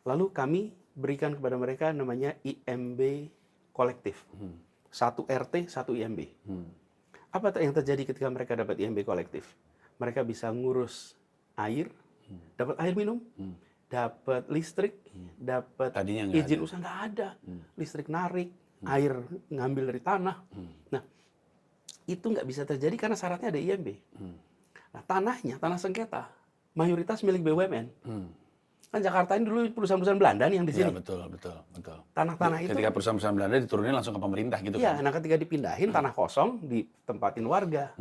Lalu kami berikan kepada mereka namanya IMB kolektif. 1 RT, 1 IMB. Apa yang terjadi ketika mereka dapat IMB kolektif? Mereka bisa ngurus air, dapat air minum, dapat listrik, dapat izin usaha, nggak ada. Listrik narik, air ngambil dari tanah. Nah, itu nggak bisa terjadi karena syaratnya ada IMB. Nah, tanah sengketa, mayoritas milik BUMN. Kan Jakarta ini dulu perusahaan-perusahaan Belanda nih yang di sini. Ya, betul. Tanah-tanah itu. Ketika perusahaan-perusahaan Belanda diturunin langsung ke pemerintah gitu Iya, kan? nah ketika dipindahin tanah kosong ditempatin warga.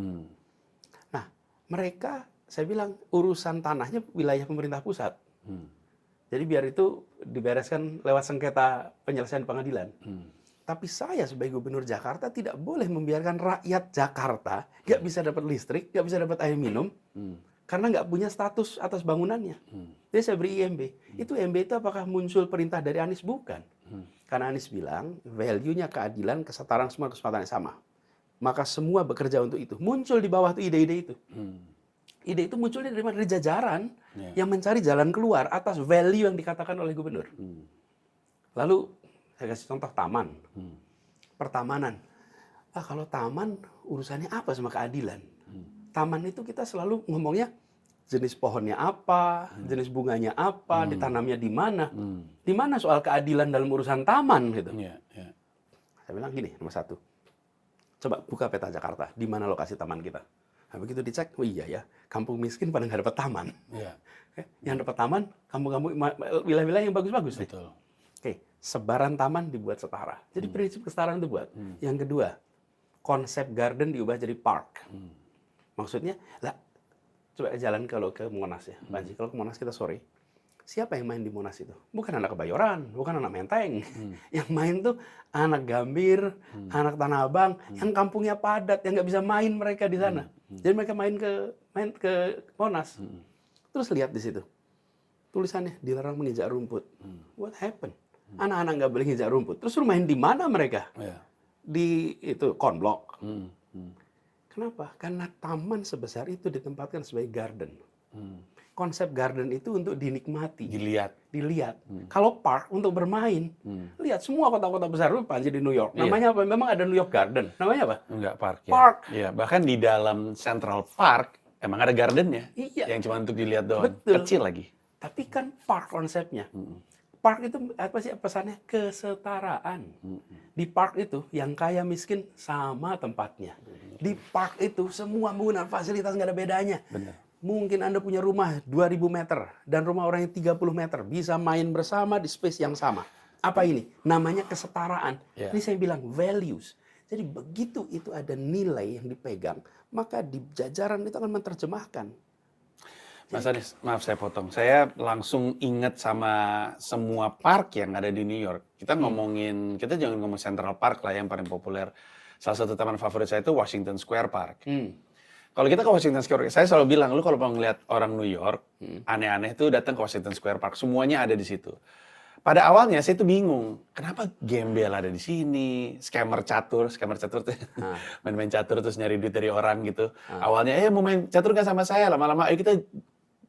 Nah, mereka, saya bilang urusan tanahnya wilayah pemerintah pusat. Jadi biar itu dibereskan lewat sengketa penyelesaian pengadilan. Tapi saya sebagai gubernur Jakarta tidak boleh membiarkan rakyat Jakarta nggak bisa dapat listrik, nggak bisa dapat air minum, karena nggak punya status atas bangunannya. Jadi saya beri IMB. Itu IMB itu apakah muncul perintah dari Anies? Bukan. Karena Anies bilang, value-nya keadilan, kesetaraan, semua kesempatan yang sama. Maka semua bekerja untuk itu. Muncul di bawah itu ide-ide itu. Ide itu munculnya dari mana? Dari jajaran yang mencari jalan keluar atas value yang dikatakan oleh gubernur. Lalu saya kasih contoh taman. Pertamanan. Kalau taman urusannya apa sama keadilan? Taman itu kita selalu ngomongnya jenis pohonnya apa, jenis bunganya apa, ditanamnya di mana. Di mana soal keadilan dalam urusan taman gitu. Saya bilang gini, nomor 1. Coba buka peta Jakarta, di mana lokasi taman kita. Nah, begitu dicek, oh iya ya, kampung miskin pada nggak dapat taman. Yang dapat taman, kampung-kampung wilayah-wilayah yang bagus-bagus nih. Oke, sebaran taman dibuat setara. Jadi prinsip kesetaraan itu buat. Yang kedua, konsep garden diubah jadi park. Maksudnya, coba jalan kalau ke Monas ya, Banji. Kalau ke Monas kita sore, siapa yang main di Monas itu? Bukan anak Kebayoran, bukan anak Menteng. Yang main tuh anak Gambir, anak Tanah Abang, yang kampungnya padat, yang nggak bisa main mereka di sana. Jadi mereka main ke Monas. Terus lihat di situ, tulisannya dilarang menginjak rumput. What happened? Anak-anak nggak boleh menginjak rumput. Terus main di mana mereka? Di itu konblok. Kenapa? Karena taman sebesar itu ditempatkan sebagai garden. Konsep garden itu untuk dinikmati, dilihat. Kalau park untuk bermain, lihat semua kota-kota besar lu Panji di New York. Namanya apa? Memang ada New York Garden. Namanya apa? Enggak park ya. Park. Iya, bahkan di dalam Central Park emang ada gardennya. Iya. Yang cuma untuk dilihat doang. Betul. Kecil lagi. Tapi kan park konsepnya. Park itu apa sih pesannya? Kesetaraan. Di park itu yang kaya miskin sama tempatnya. Di park itu semua menggunakan fasilitas nggak ada bedanya. Benar. Mungkin Anda punya rumah 2.000 meter dan rumah orang yang 30 meter. Bisa main bersama di space yang sama. Apa ini? Namanya kesetaraan. Yeah. Ini saya bilang values. Jadi begitu itu ada nilai yang dipegang, maka di jajaran itu akan menerjemahkan. Mas Anies, maaf saya potong. Saya langsung ingat sama semua park yang ada di New York. Kita ngomongin, kita jangan ngomong Central Park lah yang paling populer. Salah satu taman favorit saya itu Washington Square Park. Kalau kita ke Washington Square, saya selalu bilang, lu kalau mau ngeliat orang New York, aneh-aneh tuh datang ke Washington Square Park. Semuanya ada di situ. Pada awalnya saya tuh bingung, kenapa gembel ada di sini, scammer catur tuh main-main catur terus nyari duit dari orang gitu. Awalnya, mau main catur nggak sama saya, lama-lama ayo kita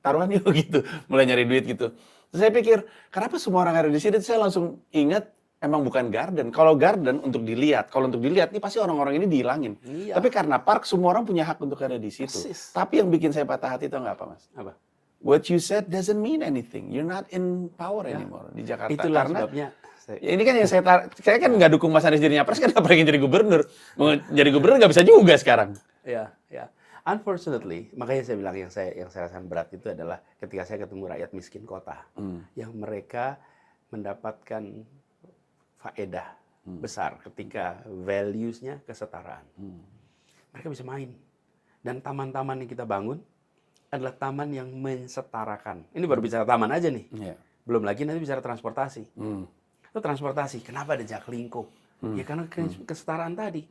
taruhan yuk gitu, mulai nyari duit gitu. Terus saya pikir, kenapa semua orang ada di sini? Terus saya langsung ingat, emang bukan garden. Kalau garden untuk dilihat, ini pasti orang-orang ini dihilangin. Iya. Tapi karena park, semua orang punya hak untuk ada di situ. Persis. Tapi yang bikin saya patah hati itu nggak apa, Mas? Apa? What you said doesn't mean anything. You're not in power anymore di Jakarta. Itulah karena sebabnya. ya ini kan yang saya kan nggak dukung Mas Anies jadi nyapres, kan nggak pengen jadi gubernur. Mau jadi gubernur nggak bisa juga sekarang. Ya. Unfortunately, makanya saya bilang yang saya rasakan berat itu adalah ketika saya ketemu rakyat miskin kota, yang mereka mendapatkan faedah besar ketika values-nya kesetaraan. Mereka bisa main. Dan taman-taman yang kita bangun adalah taman yang mensetarakan. Ini baru bicara taman aja nih. Belum lagi nanti bicara transportasi. Itu transportasi. Kenapa ada Jaklingko? Ya karena kesetaraan tadi.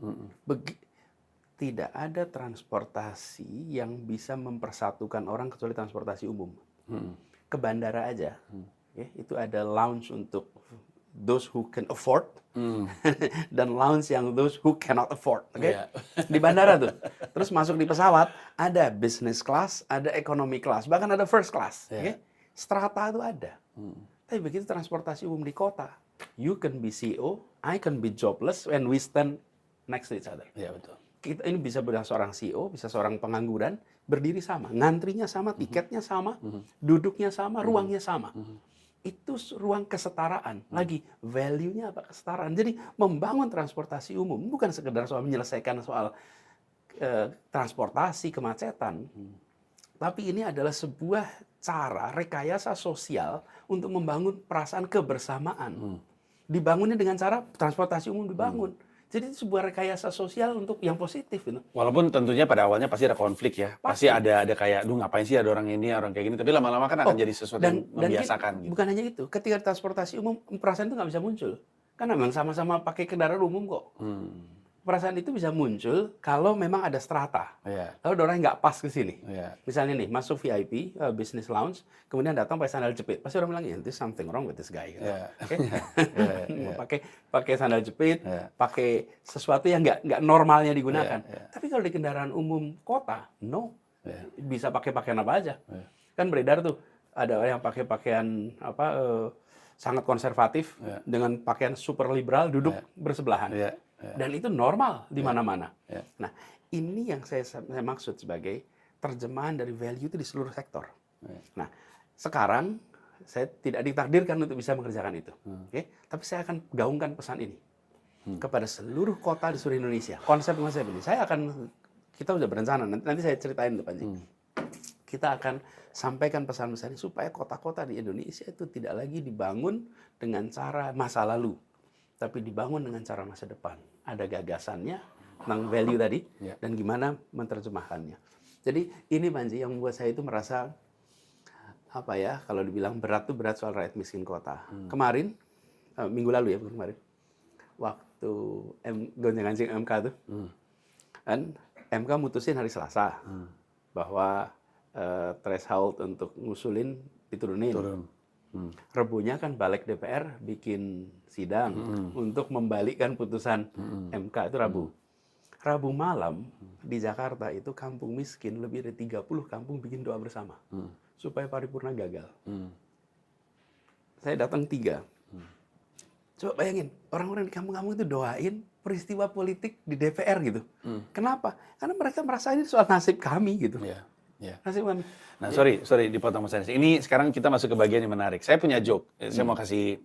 Tidak ada transportasi yang bisa mempersatukan orang kecuali transportasi umum. Ke bandara aja, ya, itu ada lounge untuk those who can afford dan lounge yang those who cannot afford. Okay? Di bandara tuh. Terus masuk di pesawat ada business class, ada economy class, bahkan ada first class. Okay? Strata itu ada. Tapi begitu transportasi umum di kota, you can be CEO, I can be jobless when we stand next to each other. Iya betul. Kita ini bisa seorang CEO, bisa seorang pengangguran, berdiri sama, ngantrinya sama, tiketnya sama, duduknya sama, ruangnya sama. Itu ruang kesetaraan. Lagi, value-nya apa? Kesetaraan. Jadi, membangun transportasi umum bukan sekedar soal menyelesaikan soal transportasi, kemacetan. Tapi ini adalah sebuah cara rekayasa sosial untuk membangun perasaan kebersamaan. Dibangunnya dengan cara transportasi umum dibangun. Jadi itu sebuah rekayasa sosial untuk yang positif gitu. Walaupun tentunya pada awalnya pasti ada konflik ya. Pasti ada kayak, ngapain sih ada orang ini, orang kayak gini. Tapi lama-lama kan akan jadi sesuatu yang membiasakan. Gitu. Bukan hanya itu. Ketika transportasi umum, perasaan itu nggak bisa muncul. Karena memang sama-sama pakai kendaraan umum kok. Perasaan itu bisa muncul kalau memang ada strata. Lalu ada orang yang nggak pas ke sini. Misalnya nih, masuk VIP, business lounge, kemudian datang pakai sandal jepit. Pasti orang bilang, there's something wrong with this guy. Pakai sandal jepit, pakai sesuatu yang nggak normalnya digunakan. Tapi kalau di kendaraan umum kota, no. Bisa pakai pakaian apa aja. Kan beredar tuh, ada orang yang pakai pakaian sangat konservatif, dengan pakaian super liberal, duduk bersebelahan. Dan itu normal di mana-mana. Nah, ini yang saya maksud sebagai terjemahan dari value itu di seluruh sektor. Nah, sekarang saya tidak ditakdirkan untuk bisa mengerjakan itu. Tapi saya akan gaungkan pesan ini kepada seluruh kota di seluruh Indonesia. Konsep-konsep ini, kita sudah berencana, nanti saya ceritain tuh Panji. Kita akan sampaikan pesan-pesan ini supaya kota-kota di Indonesia itu tidak lagi dibangun dengan cara masa lalu, tapi dibangun dengan cara masa depan. Ada gagasannya tentang value tadi, dan gimana menerjemahkannya. Jadi ini Panji yang membuat saya itu merasa, kalau dibilang berat tuh berat soal rakyat miskin kota. Kemarin, minggu lalu ya, kemarin, waktu gonjang-ganjing MK tuh, kan MK mutusin hari Selasa, bahwa threshold untuk ngusulin diturunin. Rebunya kan balik DPR bikin sidang untuk membalikkan putusan MK itu Rabu. Rabu malam di Jakarta itu kampung miskin lebih dari 30 kampung bikin doa bersama supaya paripurna gagal. Saya datang 3. Coba bayangin, orang-orang di kampung-kampung itu doain peristiwa politik di DPR gitu. Kenapa? Karena mereka merasa ini soal nasib kami gitu. Ya, ya. Nasib kami. Nah, sorry dipotong Mas Anies. Ini sekarang kita masuk ke bagian yang menarik. Saya punya joke. Saya mau kasih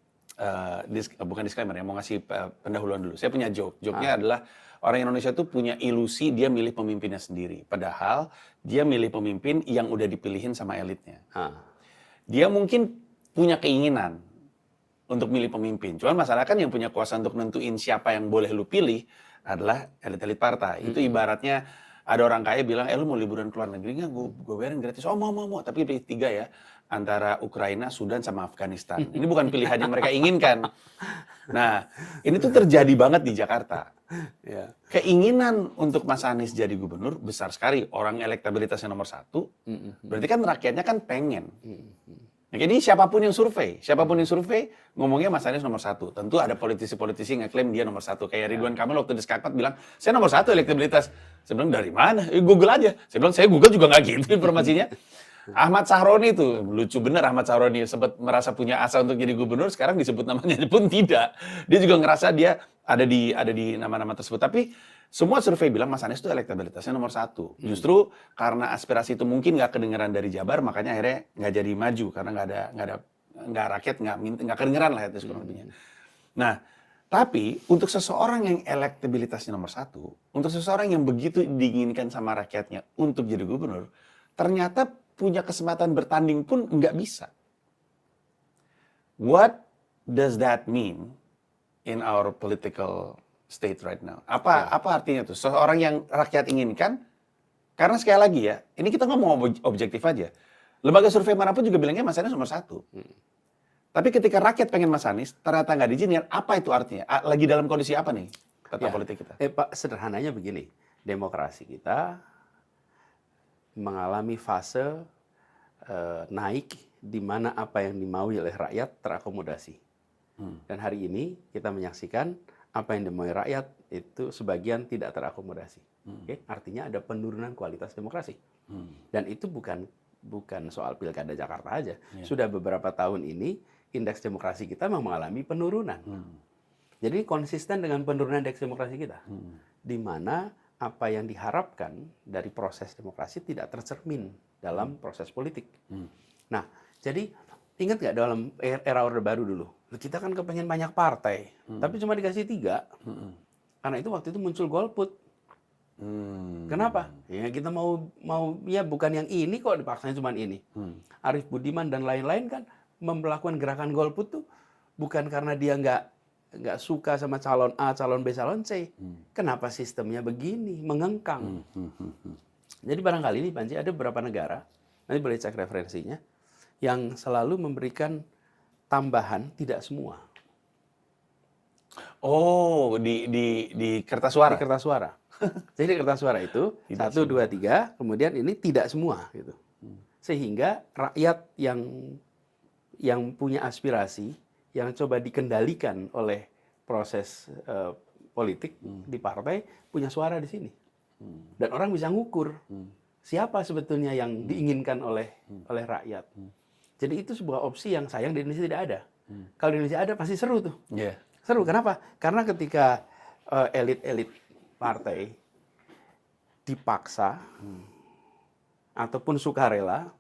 bukan disclaimer ya, mau kasih pendahuluan dulu. Saya punya joke. Joke-nya adalah orang Indonesia tuh punya ilusi dia milih pemimpinnya sendiri. Padahal dia milih pemimpin yang udah dipilihin sama elitnya. Dia mungkin punya keinginan untuk milih pemimpin. Cuman masalah kan yang punya kuasa untuk nentuin siapa yang boleh lu pilih adalah elit-elit partai. Itu ibaratnya ada orang kaya bilang, lu mau liburan ke luar negeri nggak? Gue bayarin gratis. Oh mau. Tapi pilih 3 ya. Antara Ukraina, Sudan, sama Afghanistan. Ini bukan pilihan yang mereka inginkan. Nah, ini tuh terjadi banget di Jakarta. Ya. Keinginan untuk Mas Anies jadi gubernur besar sekali. Orang elektabilitasnya nomor 1. Berarti kan rakyatnya kan pengen. Jadi siapapun yang survei ngomongnya Mas Anies nomor 1. Tentu ada politisi-politisi yang ngeklaim dia nomor 1. Kayak Ridwan Kamil waktu di Skakmat bilang, saya nomor 1 elektabilitas. Saya bilang, dari mana? Google aja. Saya bilang, saya Google juga nggak gitu informasinya. Ahmad Sahroni itu, lucu bener Ahmad Sahroni sempat merasa punya asa untuk jadi gubernur, sekarang disebut namanya pun tidak. Dia juga ngerasa dia ada di nama-nama tersebut. Tapi semua survei bilang Mas Anies itu elektabilitasnya nomor 1. Justru karena aspirasi itu mungkin nggak kedengeran dari Jabar, makanya akhirnya nggak jadi maju karena nggak rakyat nggak kedengeran lah itu kurang lebihnya. Nah, tapi untuk seseorang yang elektabilitasnya nomor 1, untuk seseorang yang begitu diinginkan sama rakyatnya untuk jadi gubernur, ternyata punya kesempatan bertanding pun nggak bisa. What does that mean in our political state right now? Apa artinya tuh? Seorang yang rakyat inginkan, karena sekali lagi ya, ini kita ngomong objektif aja. Lembaga survei manapun juga bilangnya Mas Anies nomor 1. Tapi ketika rakyat pengen Mas Anies, ternyata nggak diizinkan, apa itu artinya? Lagi dalam kondisi apa nih peta politik kita? Pak, sederhananya begini, demokrasi kita mengalami fase naik di mana apa yang dimaui oleh rakyat terakomodasi. Dan hari ini kita menyaksikan apa yang dimaui rakyat itu sebagian tidak terakomodasi. Artinya ada penurunan kualitas demokrasi. Dan itu bukan soal pilkada Jakarta aja. Sudah beberapa tahun ini indeks demokrasi kita memang mengalami penurunan. Jadi konsisten dengan penurunan indeks demokrasi kita. Di mana apa yang diharapkan dari proses demokrasi tidak tercermin dalam proses politik. Nah, jadi ingat nggak dalam era Orde Baru dulu, kita kan kepengen banyak partai, tapi cuma dikasih 3. Karena itu waktu itu muncul golput. Kenapa? Ya kita mau ya bukan yang ini kok dipaksanya cuma ini. Arief Budiman dan lain-lain kan melakukan gerakan golput tuh bukan karena dia nggak suka sama calon A, calon B, calon C. Kenapa sistemnya begini, mengengkang. Jadi barangkali ini Panji ada beberapa negara, nanti boleh cek referensinya, yang selalu memberikan tambahan, tidak semua. Oh, di kertas suara? Di kertas suara. Jadi di kertas suara itu, 1, 2, 3, kemudian ini tidak semua. Gitu. Sehingga rakyat yang punya aspirasi, yang coba dikendalikan oleh proses politik di partai punya suara di sini. Dan orang bisa ngukur siapa sebetulnya yang diinginkan oleh rakyat. Jadi itu sebuah opsi yang sayang di Indonesia tidak ada. Kalau di Indonesia ada pasti seru tuh. Seru, kenapa? Karena ketika elit-elit partai dipaksa ataupun sukarela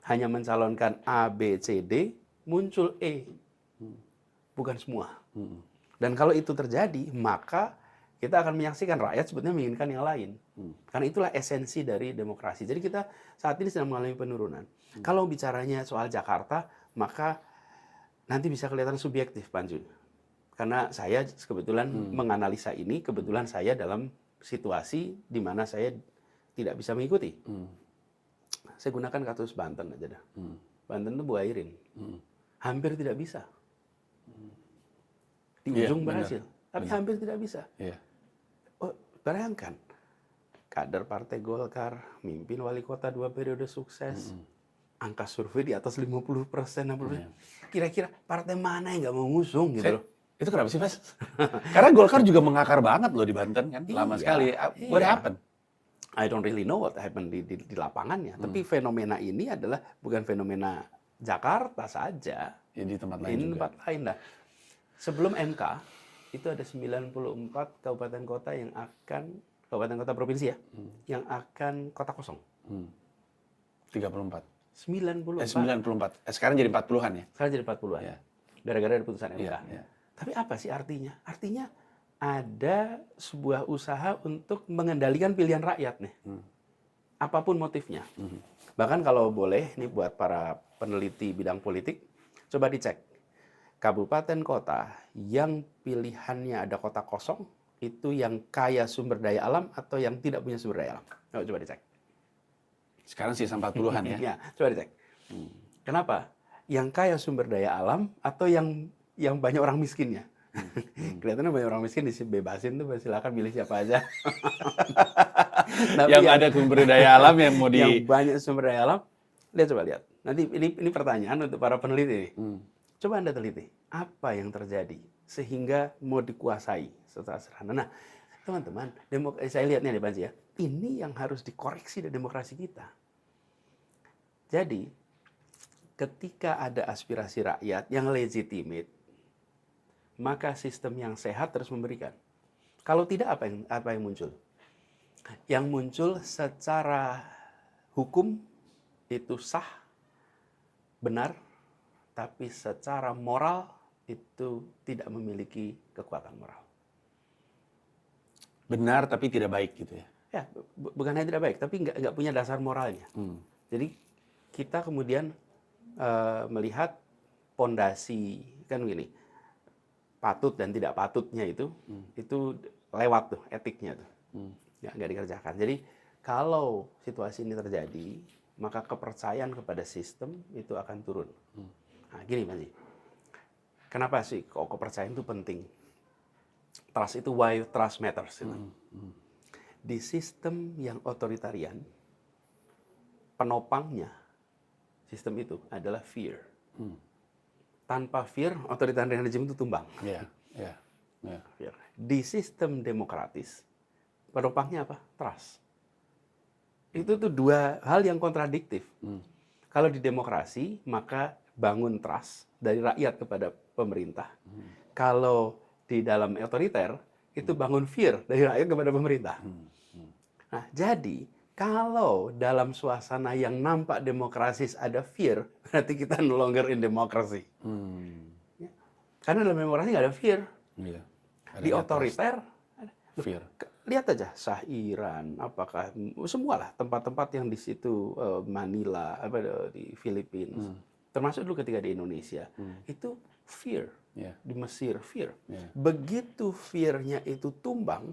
hanya mencalonkan A, B, C, D, muncul E. Bukan semua. Dan kalau itu terjadi, maka kita akan menyaksikan rakyat sebetulnya menginginkan yang lain. Karena itulah esensi dari demokrasi. Jadi kita saat ini sedang mengalami penurunan. Kalau bicaranya soal Jakarta, maka nanti bisa kelihatan subjektif, Panju. Karena saya kebetulan menganalisa ini, kebetulan saya dalam situasi di mana saya tidak bisa mengikuti. Saya gunakan kasus Banten aja dah. Banten itu Bu Airin. Hampir tidak bisa. Di ujung berhasil, tapi hampir tidak bisa. Oh, bayangkan, kader Partai Golkar, mimpin wali kota 2 periode sukses, angka survei di atas 50%, 60%. Kira-kira partai mana yang nggak mau ngusung gitu loh? Itu kenapa sih, Mas? Karena Golkar juga mengakar banget loh di Banten kan, lama Iya, sekali. What iya. happened? I don't really know what happened di lapangannya. Tapi fenomena ini adalah bukan fenomena Jakarta saja. Ya, di tempat lain Di juga. tempat lain. Nah, sebelum MK, itu ada 94 kabupaten kota yang akan, kabupaten kota provinsi ya, yang akan kota kosong. 34. 94. 94. Sekarang jadi 40-an ya? Sekarang jadi 40-an. Iya. Gara-gara ada putusan MK. Iya, iya. Tapi apa sih artinya? Artinya ada sebuah usaha untuk mengendalikan pilihan rakyat nih. Apapun motifnya. Bahkan kalau boleh, ini buat para peneliti bidang politik, coba dicek. Kabupaten kota yang pilihannya ada kota kosong, itu yang kaya sumber daya alam atau yang tidak punya sumber daya alam. Coba dicek. Sekarang sisa 40-an ya? Ya, coba dicek. Kenapa? Yang kaya sumber daya alam atau yang banyak orang miskinnya? Kelihatannya banyak orang miskin dibebasin tuh, silakan pilih siapa aja. Tapi Yang ada sumber daya alam yang mau yang banyak sumber daya alam, coba lihat. Nanti ini pertanyaan untuk para peneliti. Coba Anda teliti, apa yang terjadi sehingga mau dikuasai secara sederhana. Nah, teman-teman, saya lihat nih Bansi ya, ini yang harus dikoreksi dari demokrasi kita. Jadi, ketika ada aspirasi rakyat yang legitimate, maka sistem yang sehat terus memberikan. Kalau tidak, apa yang muncul? Yang muncul secara hukum itu sah, benar, tapi secara moral itu tidak memiliki kekuatan moral. benar tapi tidak baik gitu ya? Ya, bukan hanya tidak baik, tapi nggak punya dasar moralnya. Jadi kita kemudian melihat pondasi, kan begini, patut dan tidak patutnya itu lewat tuh etiknya tuh, nggak dikerjakan. Jadi kalau situasi ini terjadi, maka kepercayaan kepada sistem itu akan turun. Nah, gini Mas, kenapa sih kok kepercayaan itu penting? Trust itu why trust matters. Di sistem yang otoritarian, penopangnya sistem itu adalah fear. Tanpa fear, otoritarian regime itu tumbang. Iya, iya. Fear. Di sistem demokratis, penopangnya apa? Trust. Itu tuh dua hal yang kontradiktif. Kalau di demokrasi, maka bangun trust dari rakyat kepada pemerintah. Kalau di dalam otoriter, itu bangun fear dari rakyat kepada pemerintah. Nah, jadi kalau dalam suasana yang nampak demokrasis ada fear, berarti kita no longer in democracy. Ya. Karena dalam demokrasi nggak ada fear. Iya. Di otoriter, Fear. lihat aja Iran, apakah semualah tempat-tempat yang di situ, Manila, di Filipina, termasuk dulu ketika di Indonesia, itu fear. Di Mesir fear. Begitu fear-nya itu tumbang,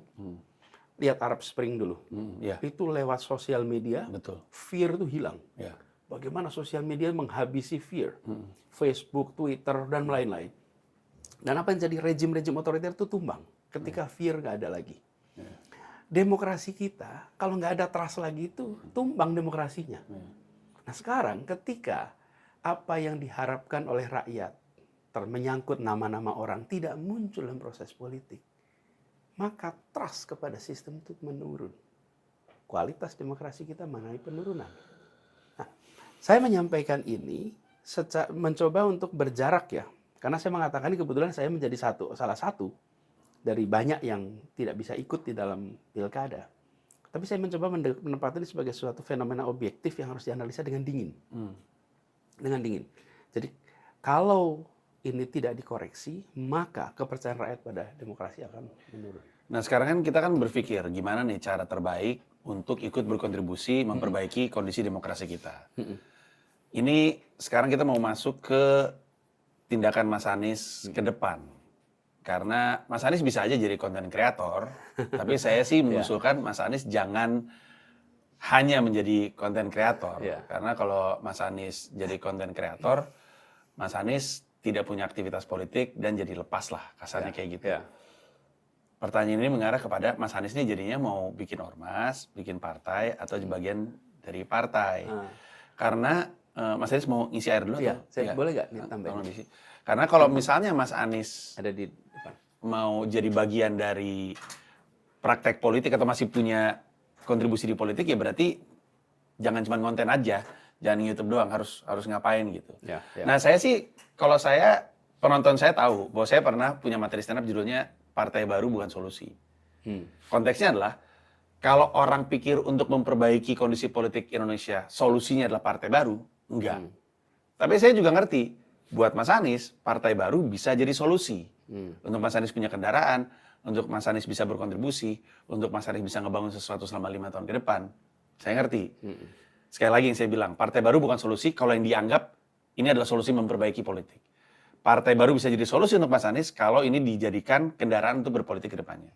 lihat Arab Spring dulu. Itu lewat sosial media, Betul. fear itu hilang. Bagaimana sosial media menghabisi fear. Facebook, Twitter, dan lain-lain. Dan apa yang jadi rejim-rejim otoriter itu tumbang ketika fear nggak ada lagi. Demokrasi kita, kalau nggak ada trust lagi itu tumbang demokrasinya. Nah sekarang ketika apa yang diharapkan oleh rakyat menyangkut nama-nama orang tidak muncul dalam proses politik, maka trust kepada sistem itu menurun. Kualitas demokrasi kita mengalami penurunan. Nah, saya menyampaikan ini mencoba untuk berjarak ya, karena saya mengatakan ini kebetulan saya menjadi salah satu dari banyak yang tidak bisa ikut di dalam pilkada. Tapi saya mencoba menempatkan ini sebagai suatu fenomena objektif yang harus dianalisa dengan dingin. Dengan dingin. Jadi kalau ini tidak dikoreksi, maka kepercayaan rakyat pada demokrasi akan menurun. Nah sekarang kan kita berpikir gimana nih cara terbaik untuk ikut berkontribusi memperbaiki kondisi demokrasi kita. Ini sekarang kita mau masuk ke tindakan Mas Anies ke depan. Karena Mas Anies bisa aja jadi konten kreator, tapi saya sih mengusulkan Mas Anies jangan hanya menjadi konten kreator. Karena kalau Mas Anies jadi konten kreator, Mas Anies tidak punya aktivitas politik dan jadi lepas lah, kasarnya kayak gitu. Pertanyaan ini mengarah kepada Mas Anies ini jadinya mau bikin ormas, bikin partai, atau bagian dari partai. Karena Mas Anies mau ngisi air dulu Iya, atau? saya Iya. boleh nggak Tolong ditambahin? diisi. Karena kalau misalnya Mas Anies Ada di depan. mau jadi bagian dari praktek politik atau masih punya kontribusi di politik, ya berarti jangan cuma konten aja, jangan YouTube doang, harus ngapain gitu. Ya, ya. Nah, saya sih, kalau saya, penonton saya tahu bahwa saya pernah punya materi stand up judulnya Partai Baru Bukan Solusi. Konteksnya adalah, kalau orang pikir untuk memperbaiki kondisi politik Indonesia, solusinya adalah partai baru, enggak. Tapi saya juga ngerti, buat Mas Anies, partai baru bisa jadi solusi. Untuk Mas Anies punya kendaraan, untuk Mas Anies bisa berkontribusi, untuk Mas Anies bisa ngebangun sesuatu selama 5 tahun ke depan. Saya ngerti. Sekali lagi yang saya bilang, partai baru bukan solusi kalau yang dianggap ini adalah solusi memperbaiki politik. Partai baru bisa jadi solusi untuk Mas Anies kalau ini dijadikan kendaraan untuk berpolitik ke depannya.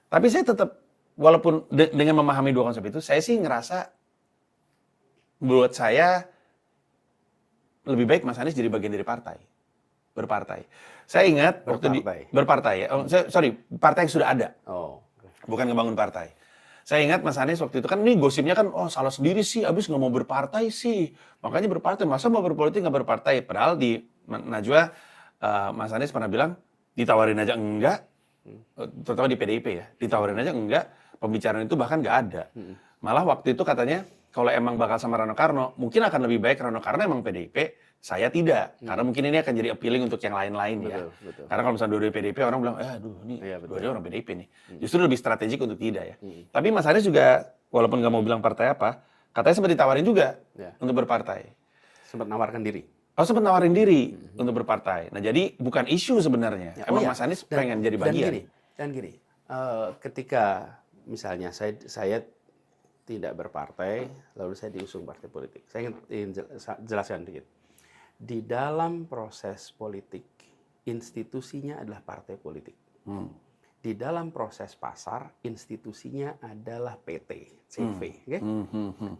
Tapi saya tetap, walaupun dengan memahami dua konsep itu, saya sih ngerasa, buat saya, lebih baik Mas Anies jadi bagian dari partai. Berpartai. Saya ingat waktu berpartai ya. Sorry, partai yang sudah ada. Bukan ngebangun partai. Saya ingat Mas Anies waktu itu kan, ini gosipnya kan, oh salah sendiri sih, abis nggak mau berpartai sih. Makanya berpartai, masa mau berpolitik nggak berpartai? Padahal di Najwa, Mas Anies pernah bilang, ditawarin aja enggak, terutama di PDIP ya, ditawarin aja enggak, pembicaraan itu bahkan nggak ada. Malah waktu itu katanya, kalau emang bakal sama Rano Karno, mungkin akan lebih baik Rano Karno emang PDIP, saya tidak. Karena mungkin ini akan jadi appealing untuk yang lain-lain ya. Karena kalau misalnya dua-dua PDIP, orang bilang, aduh ini dua-dua orang PDIP nih. Justru lebih strategik untuk tidak ya. Tapi Mas Anies juga, walaupun nggak mau bilang partai apa, katanya sempat ditawarin juga untuk berpartai. Sempat nawarkan diri. Oh, sempat nawarin diri untuk berpartai. Nah, jadi bukan isu sebenarnya. Emang Mas Anies pengen jadi bagian. Dan gini, ketika misalnya saya tidak berpartai, lalu saya diusung partai politik. Saya ingin jelaskan dikit. Di dalam proses politik, institusinya adalah partai politik. Di dalam proses pasar, institusinya adalah PT, CV. Okay?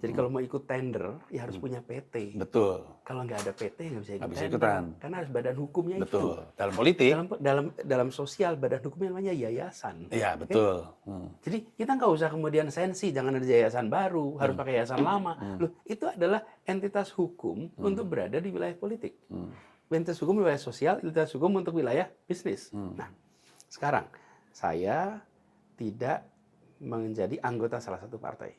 Jadi kalau mau ikut tender, ya harus punya PT. Betul. Kalau nggak ada PT, nggak bisa ikut tender. ikutan. Karena harus badan hukumnya itu. Betul. Dalam politik. Dalam sosial, badan hukumnya namanya yayasan. Iya, betul. Jadi kita nggak usah kemudian sensi, jangan ada yayasan baru, harus pakai yayasan lama. Loh, itu adalah entitas hukum untuk berada di wilayah politik. Entitas hukum wilayah sosial, entitas hukum untuk wilayah bisnis. Nah, sekarang saya tidak menjadi anggota salah satu partai.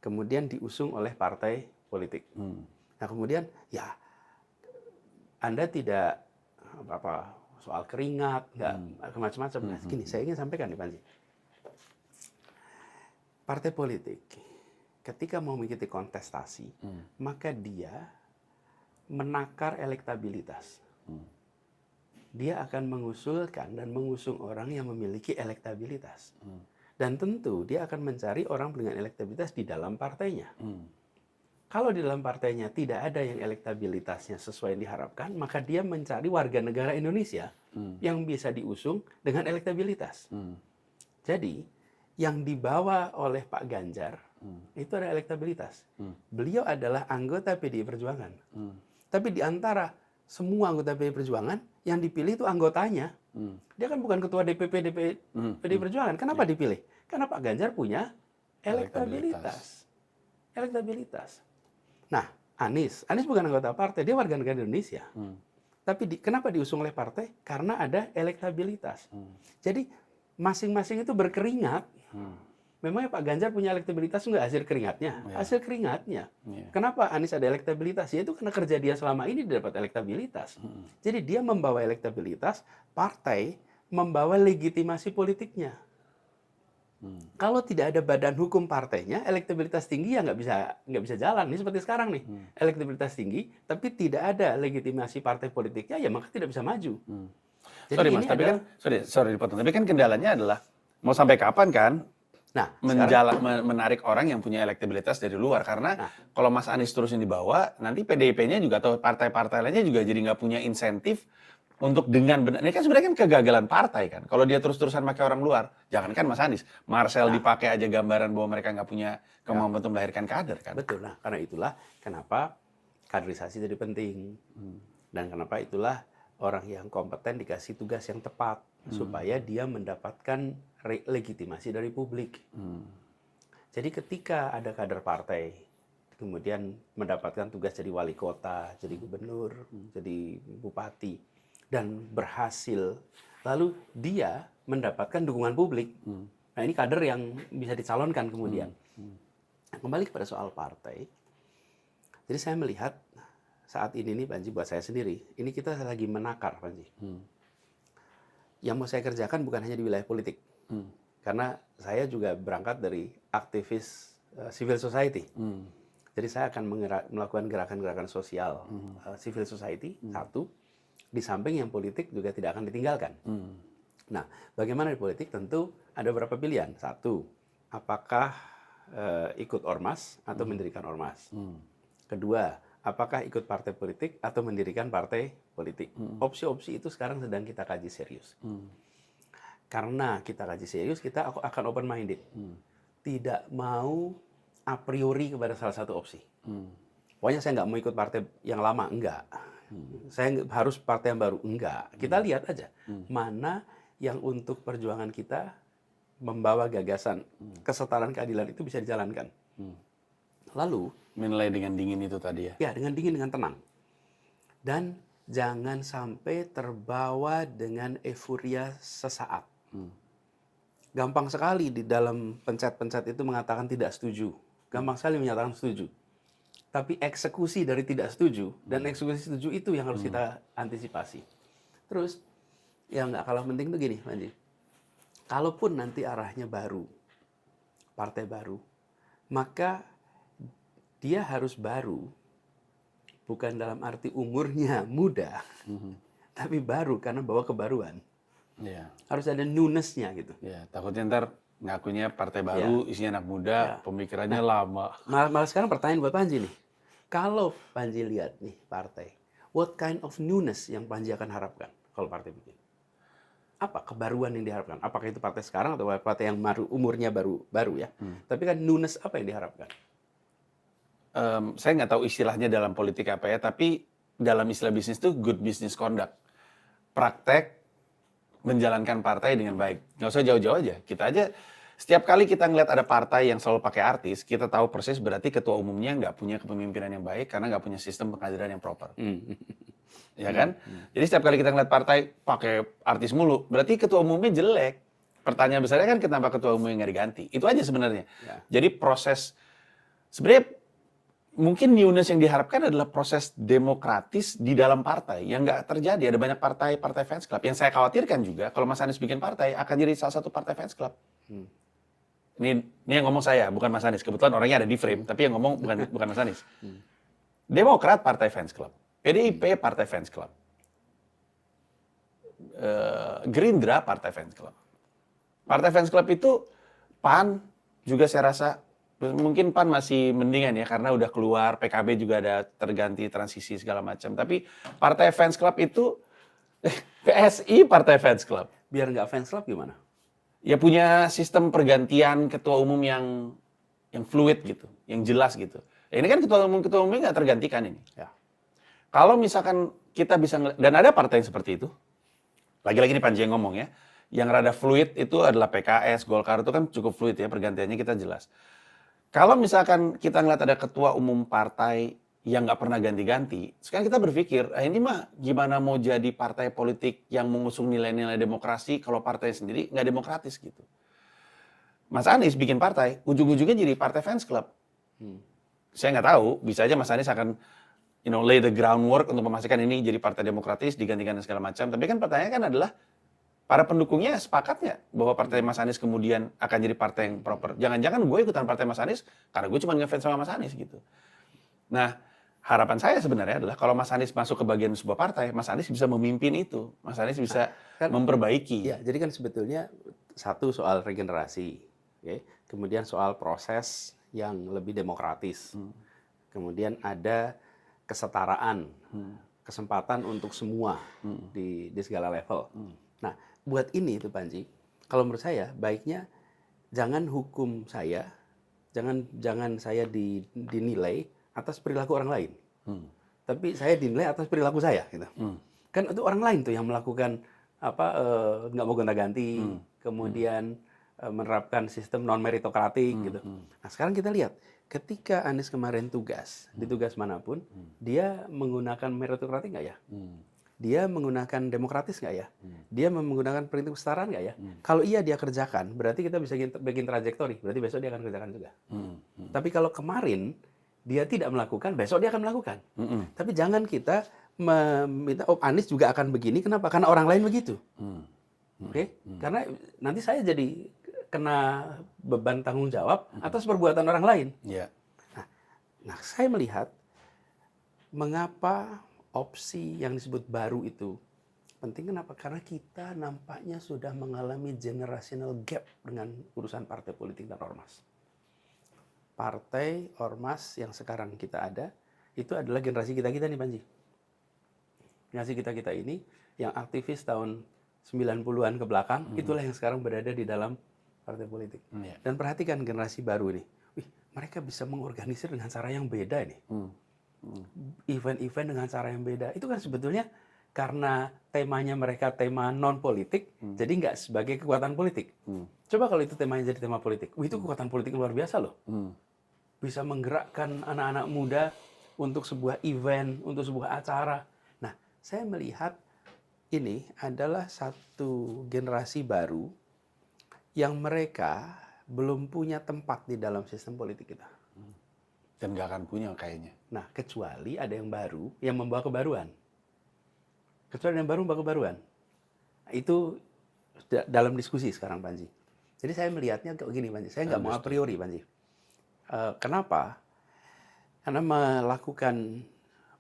Kemudian diusung oleh partai politik. Nah, kemudian ya Anda tidak apa soal keringat, nggak macam-macam. Nah, gini, saya ingin sampaikan nih, Panji. Partai politik ketika mau mengikuti kontestasi, maka dia menakar elektabilitas. Dia akan mengusulkan dan mengusung orang yang memiliki elektabilitas. Dan tentu dia akan mencari orang dengan elektabilitas di dalam partainya. Kalau di dalam partainya tidak ada yang elektabilitasnya sesuai yang diharapkan, maka dia mencari warga negara Indonesia yang bisa diusung dengan elektabilitas. Jadi, yang dibawa oleh Pak Ganjar itu ada elektabilitas. Beliau adalah anggota PDI Perjuangan. Tapi di antara semua anggota PDI Perjuangan, yang dipilih itu anggotanya. Dia kan bukan ketua DPP PDI Perjuangan. Kenapa dipilih? Karena Pak Ganjar punya elektabilitas. Nah, Anies bukan anggota partai, dia warga negara Indonesia. Tapi kenapa diusung oleh partai? Karena ada elektabilitas. Jadi masing-masing itu berkeringat. Memangnya Pak Ganjar punya elektabilitas nggak hasil keringatnya? Hasil keringatnya. Kenapa Anies ada elektabilitas? Ya itu karena kerja dia selama ini dia dapat elektabilitas. Jadi dia membawa elektabilitas, partai membawa legitimasi politiknya. Kalau tidak ada badan hukum partainya, elektabilitas tinggi ya nggak bisa jalan. Ini seperti sekarang nih, elektabilitas tinggi, tapi tidak ada legitimasi partai politiknya, ya maka tidak bisa maju. Jadi sorry Mas, tapi kan sorry dipotong. Tapi kan kendalanya adalah mau sampai kapan kan? Nah, menarik orang yang punya elektabilitas dari luar, karena kalau Mas Anies terus yang dibawa, nanti PDIP-nya juga atau partai-partai lainnya juga jadi nggak punya insentif untuk dengan benar. Ini kan sebenarnya kan kegagalan partai kan. Kalau dia terus-terusan pakai orang luar, jangankan Mas Anies, Marcel dipakai aja gambaran bahwa mereka nggak punya kemampuan untuk melahirkan kader kan. Betul. Nah, karena itulah kenapa kaderisasi jadi penting. Dan kenapa itulah orang yang kompeten dikasih tugas yang tepat supaya dia mendapatkan legitimasi dari publik. Jadi ketika ada kader partai kemudian mendapatkan tugas jadi wali kota, jadi gubernur, jadi bupati, dan berhasil. Lalu dia mendapatkan dukungan publik. Nah, ini kader yang bisa dicalonkan kemudian. Kembali kepada soal partai. Jadi saya melihat saat ini nih Panji, buat saya sendiri, ini kita lagi menakar Panji. Yang mau saya kerjakan bukan hanya di wilayah politik. Karena saya juga berangkat dari aktivis civil society. Jadi saya akan melakukan gerakan-gerakan sosial civil society, satu. Di samping yang politik juga tidak akan ditinggalkan. Nah, bagaimana di politik? Tentu ada beberapa pilihan. Satu, apakah ikut ormas atau mendirikan ormas? Kedua, apakah ikut partai politik atau mendirikan partai politik? Opsi-opsi itu sekarang sedang kita kaji serius. Karena kita kaji serius, kita akan open-minded. Tidak mau a priori kepada salah satu opsi. Pokoknya saya nggak mau ikut partai yang lama, enggak. Saya harus partai yang baru, enggak. Kita lihat aja mana yang untuk perjuangan kita membawa gagasan kesetaraan keadilan itu bisa dijalankan. Lalu Menilai dengan dingin itu tadi ya. ya dengan dingin, dengan tenang, dan jangan sampai terbawa dengan euforia sesaat. Gampang sekali di dalam pencet-pencet itu mengatakan tidak setuju, gampang sekali menyatakan setuju. Tapi eksekusi dari tidak setuju dan eksekusi setuju itu yang harus kita antisipasi. Terus yang nggak kalah penting tuh gini, Panji. Kalaupun nanti arahnya baru, partai baru, maka dia harus baru, bukan dalam arti umurnya muda, tapi baru karena bawa kebaruan. Iya. Harus ada newness-nya gitu. Ya, takutnya ntar ngakunya partai baru, isinya anak muda, pemikirannya lama. Malah sekarang pertanyaan buat Panji nih. Kalau Panji lihat nih partai, what kind of newness yang Panji akan harapkan kalau partai bikin? Apa kebaruan yang diharapkan? Apakah itu partai sekarang atau partai yang umurnya baru ya? Tapi kan newness apa yang diharapkan? Saya nggak tahu istilahnya dalam politik apa ya, tapi dalam istilah bisnis itu good business conduct. Praktek menjalankan partai dengan baik. Nggak usah jauh-jauh aja. Kita aja, setiap kali kita ngeliat ada partai yang selalu pakai artis, kita tahu persis berarti ketua umumnya nggak punya kepemimpinan yang baik karena nggak punya sistem pengkaderan yang proper. Ya kan? Jadi setiap kali kita ngeliat partai pakai artis mulu, berarti ketua umumnya jelek. Pertanyaan besarnya kan kenapa ketua umumnya nggak diganti? Itu aja sebenarnya. Ya. Jadi proses, sebenarnya mungkin newness yang diharapkan adalah proses demokratis di dalam partai yang nggak terjadi. Ada banyak partai fans club. Yang saya khawatirkan juga kalau Mas Anies bikin partai akan jadi salah satu partai fans club. Ini yang ngomong saya, bukan Mas Anies. Kebetulan orangnya ada di frame, tapi yang ngomong bukan Mas Anies. Demokrat partai fans club, PDIP partai fans club, Gerindra partai fans club. Partai fans club itu PAN juga saya rasa. Mungkin PAN masih mendingan ya, karena udah keluar, PKB juga ada terganti, transisi segala macam. Tapi partai fans club itu, PSI partai fans club. Biar nggak fans club gimana? Ya punya sistem pergantian ketua umum yang fluid gitu, yang jelas gitu. Ya, ini kan ketua umumnya nggak tergantikan ini. Ya. Kalau misalkan kita bisa, dan ada partai yang seperti itu, lagi-lagi ini Panji yang ngomong ya, yang rada fluid itu adalah PKS, Golkar itu kan cukup fluid ya, pergantiannya kita jelas. Kalau misalkan kita ngeliat ada ketua umum partai yang nggak pernah ganti-ganti, sekarang kita berpikir, ini mah gimana mau jadi partai politik yang mengusung nilai-nilai demokrasi kalau partai sendiri nggak demokratis gitu. Mas Anies bikin partai, ujung-ujungnya jadi partai fans club. Saya nggak tahu, bisa aja Mas Anies akan lay the groundwork untuk memastikan ini jadi partai demokratis, digantikan dan segala macam. Tapi kan pertanyaannya kan adalah, para pendukungnya sepakat nggak bahwa partai Mas Anies kemudian akan jadi partai yang proper? Jangan-jangan gue ikutan partai Mas Anies karena gue cuma ngefans sama Mas Anies gitu. Nah, harapan saya sebenarnya adalah kalau Mas Anies masuk ke bagian sebuah partai, Mas Anies bisa memimpin itu. Mas Anies bisa memperbaiki. Ya, jadi kan sebetulnya satu soal regenerasi, okay? Kemudian soal proses yang lebih demokratis, kemudian ada kesetaraan, kesempatan untuk semua di segala level. Nah, buat ini itu Panji, kalau menurut saya baiknya jangan hukum saya, jangan saya dinilai atas perilaku orang lain, tapi saya dinilai atas perilaku saya, gitu. Kan itu orang lain tuh yang melakukan nggak mau gonta-ganti, kemudian menerapkan sistem non meritokratik, gitu. Nah sekarang kita lihat ketika Anies kemarin di tugas manapun, dia menggunakan meritokratik nggak ya? Dia menggunakan demokratis nggak ya? Dia menggunakan prinsip kesetaraan nggak ya? Kalau iya dia kerjakan, berarti kita bisa bikin trajektori. Berarti besok dia akan kerjakan juga. Tapi kalau kemarin dia tidak melakukan, besok dia akan melakukan. Tapi jangan kita meminta, oh Anies juga akan begini. Kenapa? Karena orang lain begitu. Oke? Karena nanti saya jadi kena beban tanggung jawab atas perbuatan orang lain. Yeah. Nah, saya melihat mengapa opsi yang disebut baru itu penting. Kenapa? Karena kita nampaknya sudah mengalami generational gap dengan urusan partai politik dan ormas. Partai ormas yang sekarang kita ada, itu adalah generasi kita-kita nih, Panji. Generasi kita-kita ini yang aktivis tahun 90-an ke belakang, itulah yang sekarang berada di dalam partai politik. Dan perhatikan generasi baru ini. Mereka bisa mengorganisir dengan cara yang beda nih. Event-event dengan cara yang beda. Itu kan sebetulnya karena temanya mereka tema non-politik, jadi nggak sebagai kekuatan politik. Coba kalau itu temanya jadi tema politik. Itu kekuatan politik luar biasa loh. Bisa menggerakkan anak-anak muda untuk sebuah event, untuk sebuah acara. Nah, saya melihat ini adalah satu generasi baru yang mereka belum punya tempat di dalam sistem politik kita. Dan nggak akan punya kayaknya. Nah, kecuali ada yang baru yang membawa kebaruan. Kecuali ada yang baru membawa kebaruan. Itu dalam diskusi sekarang, Panji. Jadi saya melihatnya kayak gini, Panji. Saya nggak mau a priori, Panji. Kenapa? Karena melakukan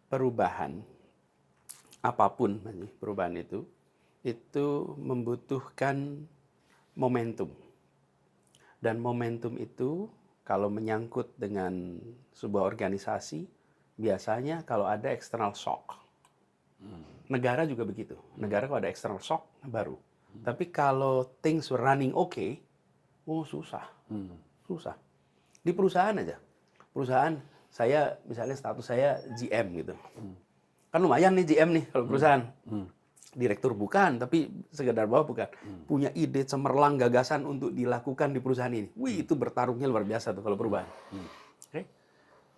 perubahan apapun, Panji, perubahan itu membutuhkan momentum. Dan momentum itu kalau menyangkut dengan sebuah organisasi, biasanya kalau ada external shock. Negara juga begitu. Negara kalau ada external shock, baru. Tapi kalau things were running okay, susah. Susah. Di perusahaan aja. Perusahaan, saya misalnya status saya GM gitu. Kan lumayan nih GM nih kalau perusahaan. Direktur bukan, tapi sekedar bawah bukan. Punya ide cemerlang gagasan untuk dilakukan di perusahaan ini. Wih, itu bertarungnya luar biasa tuh kalau perubahan. Okay?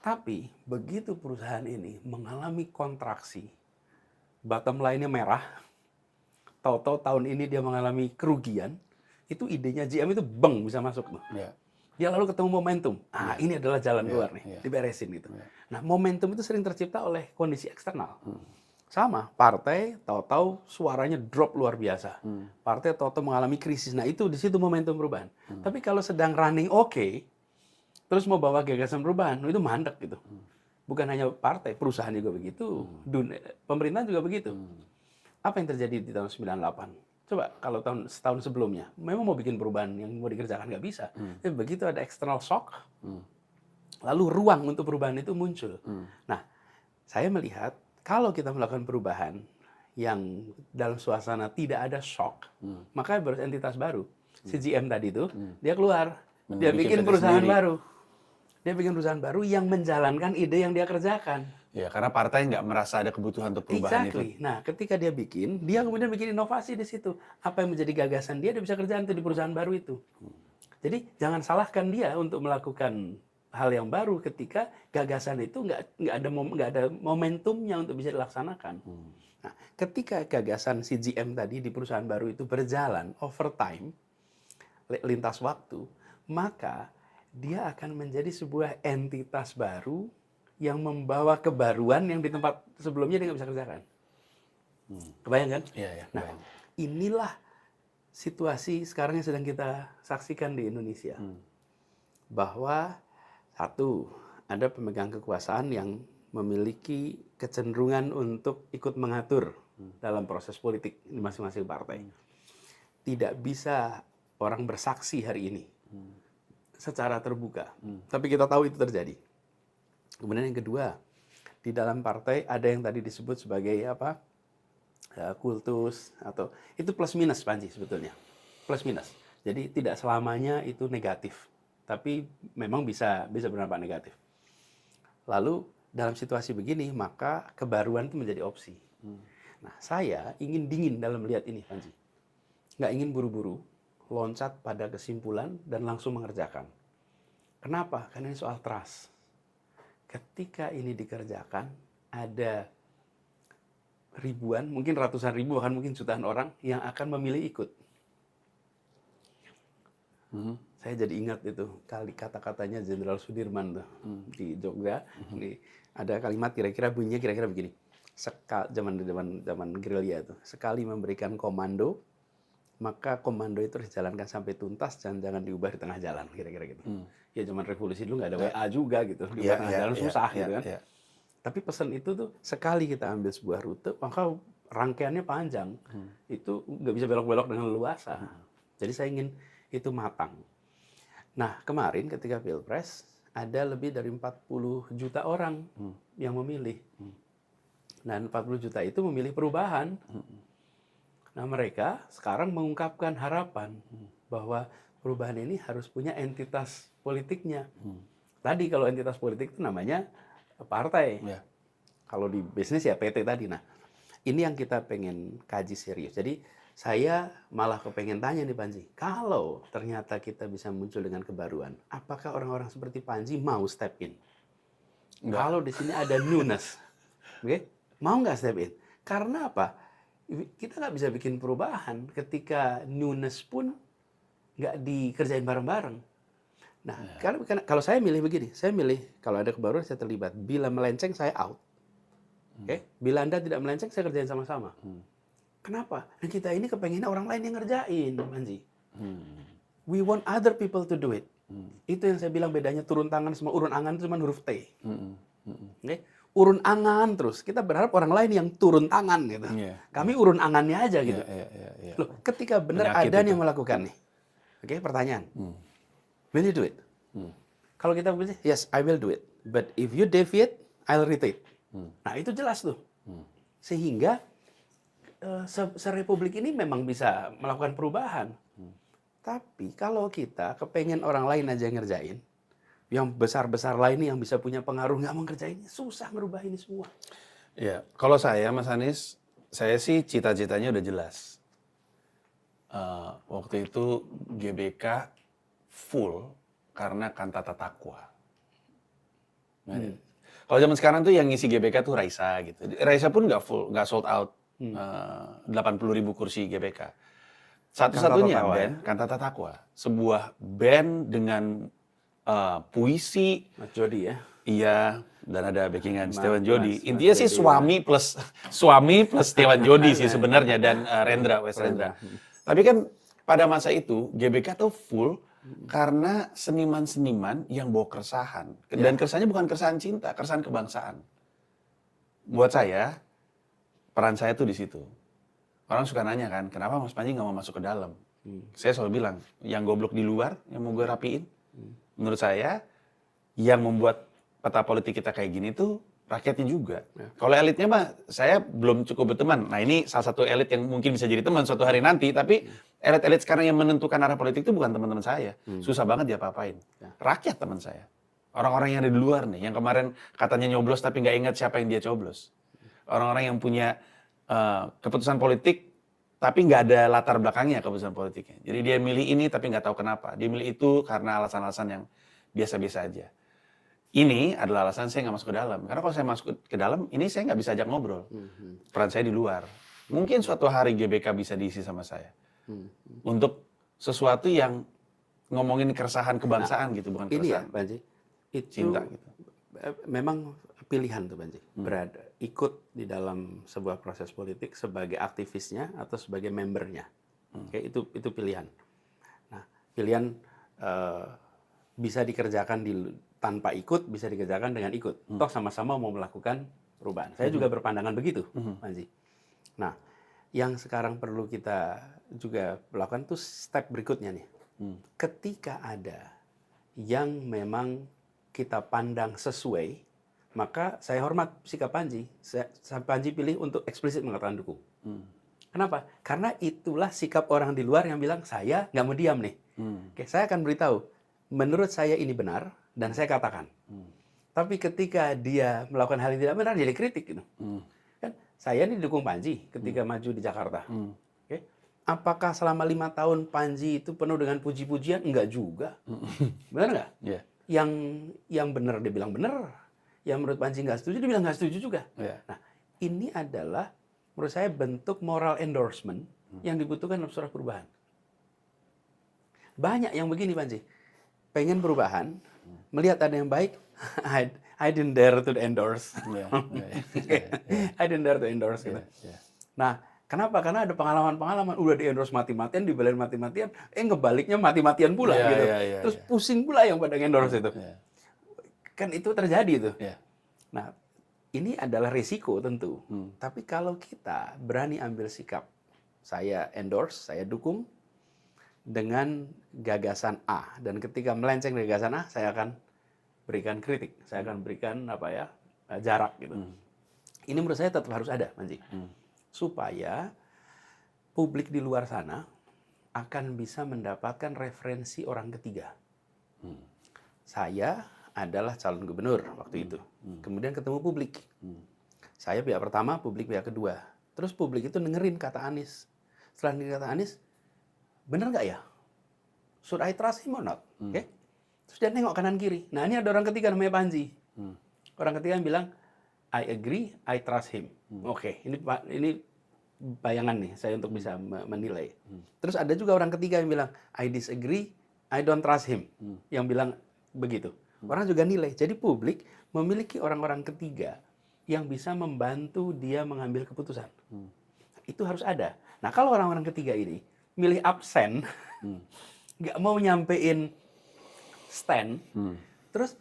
Tapi begitu perusahaan ini mengalami kontraksi, bottom line-nya merah, tahu-tahu tahun ini dia mengalami kerugian, itu idenya GM itu beng bisa masuk tuh. Dia lalu ketemu momentum. Ini adalah jalan keluar nih, diberesin gitu. Nah, momentum itu sering tercipta oleh kondisi eksternal. Sama, partai tahu-tahu suaranya drop luar biasa. Partai tahu-tahu mengalami krisis. Nah, itu di situ momentum perubahan. Tapi kalau sedang running oke, terus mau bawa gagasan perubahan, itu mandek gitu. Bukan hanya partai, perusahaan juga begitu, pemerintahan juga begitu. Apa yang terjadi di tahun 98? Coba kalau setahun sebelumnya, memang mau bikin perubahan yang mau dikerjakan nggak bisa. Tapi begitu ada external shock, lalu ruang untuk perubahan itu muncul. Nah, saya melihat kalau kita melakukan perubahan yang dalam suasana tidak ada shock, maka harus entitas baru. Si GM tadi itu, dia keluar, dia bikin perusahaan baru. Dia bikin perusahaan baru yang menjalankan ide yang dia kerjakan. Ya, karena partai nggak merasa ada kebutuhan untuk perubahan itu. Nah, ketika dia bikin, dia kemudian bikin inovasi di situ. Apa yang menjadi gagasan dia bisa kerjaan itu di perusahaan baru itu. Jadi jangan salahkan dia untuk melakukan hal yang baru ketika gagasan itu nggak ada momentumnya untuk bisa dilaksanakan. Nah, ketika gagasan si GM tadi di perusahaan baru itu berjalan over time, lintas waktu, maka dia akan menjadi sebuah entitas baru yang membawa kebaruan yang di tempat sebelumnya dia nggak bisa kerjakan. Kebayang kan? Iya, nah, inilah situasi sekarang yang sedang kita saksikan di Indonesia. Bahwa satu, ada pemegang kekuasaan yang memiliki kecenderungan untuk ikut mengatur dalam proses politik di masing-masing partai. Tidak bisa orang bersaksi hari ini secara terbuka. Tapi kita tahu itu terjadi. Kemudian yang kedua, di dalam partai ada yang tadi disebut sebagai apa? Kultus atau itu plus minus, Panji, sebetulnya. Plus minus. Jadi tidak selamanya itu negatif. Tapi memang bisa berdampak negatif. Lalu dalam situasi begini, maka kebaruan itu menjadi opsi. Nah, saya ingin dingin dalam melihat ini, Panji. Nggak ingin buru-buru, loncat pada kesimpulan dan langsung mengerjakan. Kenapa? Karena ini soal trust. Ketika ini dikerjakan, ada ribuan, mungkin ratusan ribu, bahkan mungkin jutaan orang yang akan memilih ikut. Saya jadi ingat itu kata-katanya Jenderal Sudirman tuh di Jogja. Ini ada kalimat kira-kira bunyinya kira-kira begini. Zaman gerilya itu, sekali memberikan komando, maka komando itu harus dijalankan sampai tuntas dan jangan diubah di tengah jalan, kira-kira gitu. Ya zaman revolusi dulu nggak ada WA juga gitu, di tengah jalan susah gitu kan. Tapi pesan itu tuh sekali kita ambil sebuah rute, maka rangkaiannya panjang. Itu nggak bisa belok-belok dengan leluasa. Jadi saya ingin itu matang. Nah, kemarin ketika Pilpres, ada lebih dari 40 juta orang yang memilih. Dan 40 juta itu memilih perubahan. Nah, mereka sekarang mengungkapkan harapan bahwa perubahan ini harus punya entitas politiknya. Tadi kalau entitas politik itu namanya partai. Kalau di bisnis ya PT tadi. Nah, ini yang kita pengen kaji serius. Jadi saya malah kepengen tanya nih Panji, kalau ternyata kita bisa muncul dengan kebaruan, apakah orang-orang seperti Panji mau step in? Kalau di sini ada newness, mau nggak step in? Karena apa? Kita nggak bisa bikin perubahan ketika newness pun nggak dikerjain bareng-bareng. Nah, kalau saya milih begini, saya milih kalau ada kebaruan saya terlibat. Bila melenceng saya out. Bila Anda tidak melenceng saya kerjain sama-sama. Kenapa? Dan kita ini kepengennya orang lain yang ngerjain, Manji. We want other people to do it. Itu yang saya bilang bedanya turun tangan sama urun angan itu cuma huruf T. Urun angan terus. Kita berharap orang lain yang turun tangan gitu. Kami urun angannya aja gitu. Loh, ketika benar ada yang melakukan nih. Pertanyaan. Will you do it? Kalau kita bilang, yes, I will do it. But if you deviate, I'll retreat. Nah, itu jelas tuh. Sehingga serepublik ini memang bisa melakukan perubahan. Tapi kalau kita kepengen orang lain aja yang ngerjain, yang besar-besar lain yang bisa punya pengaruh nggak mau ngerjain, susah merubah ini semua. Ya, kalau saya, Mas Anies, saya sih cita-citanya udah jelas. Waktu itu GBK full karena kantata takwa. Kalau zaman sekarang tuh yang ngisi GBK tuh Raisa gitu. Raisa pun nggak full, nggak sold out. 80.000 kursi GBK. Satu-satunya band Kantata Takwa, sebuah band dengan puisi. Mas Jody ya. Iya, dan ada backingan Setiawan Jody. Intinya sih suami plus Setiawan Jody sih sebenarnya dan Wes Rendra. Tapi kan pada masa itu GBK tuh full karena seniman-seniman yang bawa keresahan. Dan keresahannya bukan keresahan cinta, keresahan kebangsaan. Buat saya, peran saya tuh di situ. Orang suka nanya kan, kenapa Mas Panji nggak mau masuk ke dalam? Saya selalu bilang, yang goblok di luar, yang mau gue rapiin. Menurut saya, yang membuat peta politik kita kayak gini tuh rakyatnya juga. Kalau elitnya mah, saya belum cukup berteman. Nah ini salah satu elit yang mungkin bisa jadi teman suatu hari nanti, tapi elit-elit sekarang yang menentukan arah politik itu bukan teman-teman saya. Susah banget diapa-apain. Rakyat teman saya. Orang-orang yang ada di luar nih, yang kemarin katanya nyoblos tapi nggak ingat siapa yang dia coblos. Orang-orang yang punya keputusan politik tapi nggak ada latar belakangnya keputusan politiknya. Jadi dia milih ini tapi nggak tahu kenapa. Dia milih itu karena alasan-alasan yang biasa-biasa aja. Ini adalah alasan saya nggak masuk ke dalam. Karena kalau saya masuk ke dalam, ini saya nggak bisa ajak ngobrol. Peran saya di luar. Mungkin suatu hari GBK bisa diisi sama saya. Untuk sesuatu yang ngomongin keresahan kebangsaan gitu, bukan keresahan. Ini ya, Banji. Itu cinta gitu. Memang pilihan tuh Banji. Berada ikut di dalam sebuah proses politik sebagai aktivisnya atau sebagai membernya. Itu pilihan. Nah, pilihan bisa dikerjakan tanpa ikut, bisa dikerjakan dengan ikut. Toh sama-sama mau melakukan perubahan. Saya juga berpandangan begitu, Panji. Nah, yang sekarang perlu kita juga lakukan tuh step berikutnya nih. Ketika ada yang memang kita pandang sesuai, maka saya hormat sikap Panji. Panji pilih untuk eksplisit mengatakan dukung. Kenapa? Karena itulah sikap orang di luar yang bilang, saya nggak mau diam nih. Oke, saya akan beritahu, menurut saya ini benar, dan saya katakan. Tapi ketika dia melakukan hal yang tidak benar, jadi kritik gitu. Kan saya ini dukung Panji ketika maju di Jakarta. Oke. Apakah selama 5 tahun Panji itu penuh dengan puji-pujian? Enggak juga. Benar nggak? yang benar dia bilang benar, yang menurut Panji nggak setuju dia bilang nggak setuju juga. Ya. Nah, ini adalah menurut saya bentuk moral endorsement yang dibutuhkan dalam sebuah perubahan. Banyak yang begini Panji, pengen perubahan, melihat ada yang baik, I didn't dare to endorse. Ya. I didn't dare to endorse gitu. Ya. Nah, kenapa? Karena ada pengalaman-pengalaman udah di-endorse mati-matian, dibelain mati-matian, ngebaliknya mati-matian pula Ya, gitu. ya, Terus pusing pula yang pada endorse itu. Ya. Kan itu terjadi tuh. Ya. Nah, ini adalah risiko tentu. Tapi kalau kita berani ambil sikap, saya endorse, saya dukung dengan gagasan A, dan ketika melenceng dari gagasan A, saya akan berikan kritik, saya akan berikan jarak gitu. Ini menurut saya tetap harus ada, Manji. Supaya publik di luar sana akan bisa mendapatkan referensi orang ketiga. Saya adalah calon gubernur waktu itu. Kemudian ketemu publik. Saya pihak pertama, publik pihak kedua. Terus publik itu dengerin kata Anies. Setelah dengerin kata Anies, bener nggak ya? Should I trust him or not? Oke? Terus dia nengok kanan kiri. Nah, ini ada orang ketiga namanya Panji. Orang ketiga yang bilang, I agree, I trust him. Oke, ini bayangan nih saya untuk bisa menilai. Terus ada juga orang ketiga yang bilang, I disagree, I don't trust him. Yang bilang begitu. Orang juga nilai. Jadi publik memiliki orang-orang ketiga yang bisa membantu dia mengambil keputusan. Itu harus ada. Nah, kalau orang-orang ketiga ini milih absen, nggak mau nyampein stand, terus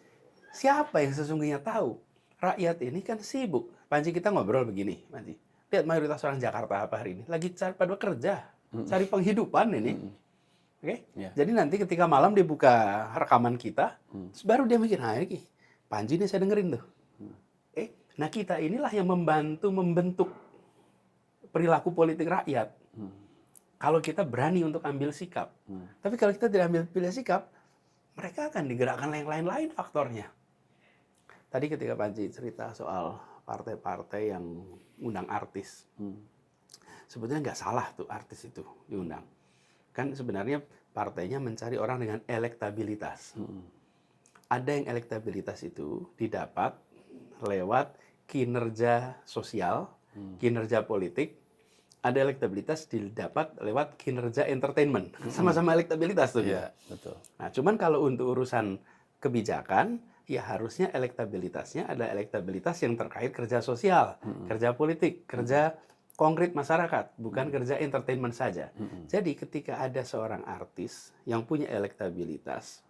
siapa yang sesungguhnya tahu? Rakyat ini kan sibuk. Panji, kita ngobrol begini, Panji. Lihat mayoritas orang Jakarta apa hari ini lagi pada kerja, cari penghidupan ini. Oke? Jadi nanti ketika malam dia buka rekaman kita, terus baru dia mikir, nah ini Panji nih saya dengerin tuh. Nah kita inilah yang membantu membentuk perilaku politik rakyat. Kalau kita berani untuk ambil sikap. Tapi kalau kita tidak ambil sikap, mereka akan digerakkan yang lain-lain faktornya. Tadi ketika Panji cerita soal partai-partai yang undang artis. Sebetulnya nggak salah tuh artis itu diundang. Kan sebenarnya partainya mencari orang dengan elektabilitas. Ada yang elektabilitas itu didapat lewat kinerja sosial, kinerja politik. Ada elektabilitas didapat lewat kinerja entertainment. Sama-sama elektabilitas tuh. Iya, betul. Nah, cuman kalau untuk urusan kebijakan, ya harusnya elektabilitasnya ada elektabilitas yang terkait kerja sosial, kerja politik, kerja konkret masyarakat, bukan kerja entertainment saja. Jadi ketika ada seorang artis yang punya elektabilitas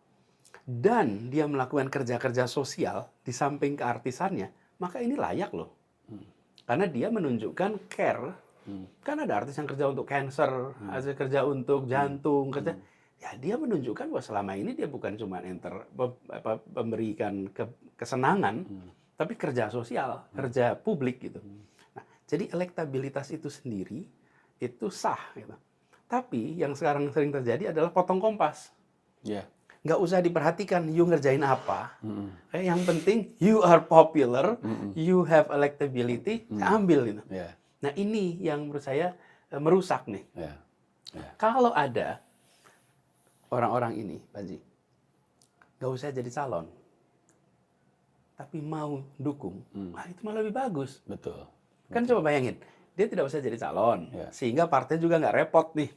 dan dia melakukan kerja-kerja sosial di samping keartisannya, maka ini layak loh. Karena dia menunjukkan care. Kan ada artis yang kerja untuk cancer, ada kerja untuk jantung, kerja. Ya dia menunjukkan bahwa selama ini dia bukan cuma memberikan kesenangan, tapi kerja sosial, kerja publik gitu. Nah, jadi elektabilitas itu sendiri itu sah gitu. Tapi yang sekarang sering terjadi adalah potong kompas. Nggak usah diperhatikan you ngerjain apa. Yang penting you are popular, you have electability, saya ambil gitu. Nah ini yang menurut saya merusak nih. Kalau ada orang-orang ini, Panji, nggak usah jadi calon, tapi mau dukung, nah itu malah lebih bagus. Betul. Kan coba bayangin, dia tidak usah jadi calon, sehingga partai juga nggak repot nih.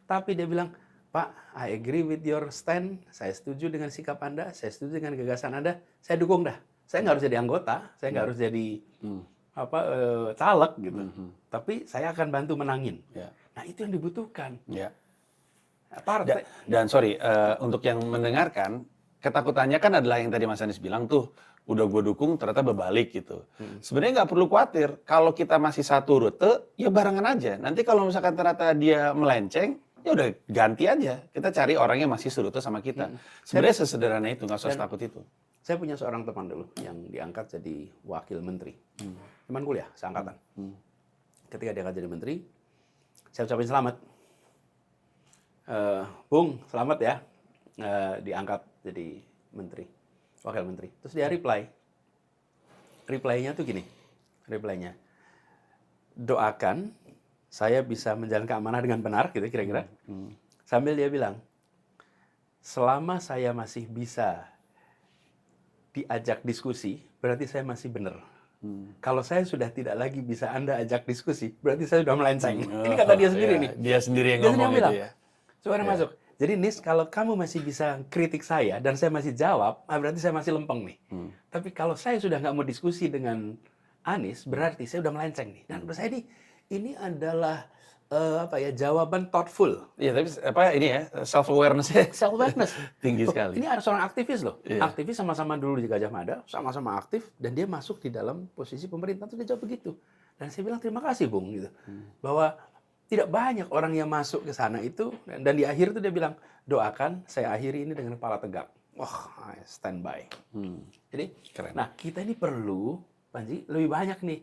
Tapi dia bilang, Pak, I agree with your stand, saya setuju dengan sikap Anda, saya setuju dengan gagasan Anda, saya dukung dah. Saya nggak harus jadi anggota, saya nggak harus jadi caleg gitu. Tapi saya akan bantu menangin. Nah itu yang dibutuhkan. Partai. Dan sorry, untuk yang mendengarkan, ketakutannya kan adalah yang tadi Mas Anies bilang tuh, udah gue dukung ternyata berbalik gitu. Sebenarnya nggak perlu khawatir, kalau kita masih satu rute, ya barengan aja. Nanti kalau misalkan ternyata dia melenceng, ya udah ganti aja. Kita cari orang yang masih serute sama kita. Sebenarnya sesederhana itu, nggak usah takut itu. Saya punya seorang teman dulu yang diangkat jadi wakil menteri. Teman kuliah, seangkatan. Ketika dia angkat jadi menteri, saya ucapin selamat. Bung, selamat ya diangkat jadi menteri, wakil menteri. Terus dia reply-nya tuh gini, reply-nya, doakan saya bisa menjalankan amanah dengan benar, gitu kira-kira. Sambil dia bilang, selama saya masih bisa diajak diskusi, berarti saya masih benar. Kalau saya sudah tidak lagi bisa Anda ajak diskusi, berarti saya sudah melenceng. Ini kata dia sendiri ya, nih. Dia sendiri yang Dia ngomong sendiri itu bilang, ya. coba Anda masuk. Jadi Nis, kalau kamu masih bisa kritik saya dan saya masih jawab, berarti saya masih lempeng nih. Tapi kalau saya sudah nggak mau diskusi dengan Anies, berarti saya udah melenceng nih. Dan menurut saya ini adalah jawaban thoughtful. Iya, tapi ini ya, self awareness-nya Self awareness. tinggi sekali. Ini ada seorang aktivis loh. Iya. Aktivis sama-sama dulu di Gajah Mada, sama-sama aktif dan dia masuk di dalam posisi pemerintah, terus dia jawab begitu. Dan saya bilang terima kasih Bung gitu. Bahwa tidak banyak orang yang masuk ke sana itu dan di akhir itu dia bilang, doakan saya akhiri ini dengan kepala tegak. Wah, stand by. Jadi, Keren. nah kita ini perlu, Panji, lebih banyak nih.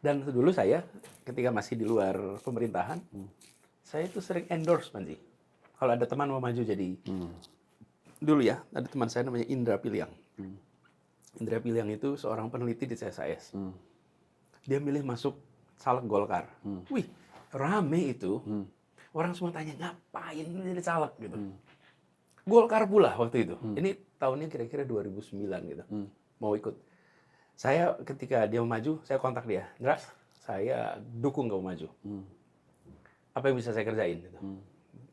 Dan dulu saya ketika masih di luar pemerintahan, saya itu sering endorse, Panji. Kalau ada teman mau maju jadi, dulu ya, ada teman saya namanya Indra Piliang. Indra Piliang itu seorang peneliti di CSIS. Dia milih masuk caleg Golkar. Wih, rame itu. Orang semua tanya, ngapain lu jadi caleg gitu. Golkar pula waktu itu. Ini tahunnya kira-kira 2009 gitu. Mau ikut. Saya ketika dia mau maju, saya kontak dia. Indra, saya dukung kamu maju. Apa yang bisa saya kerjain? Gitu.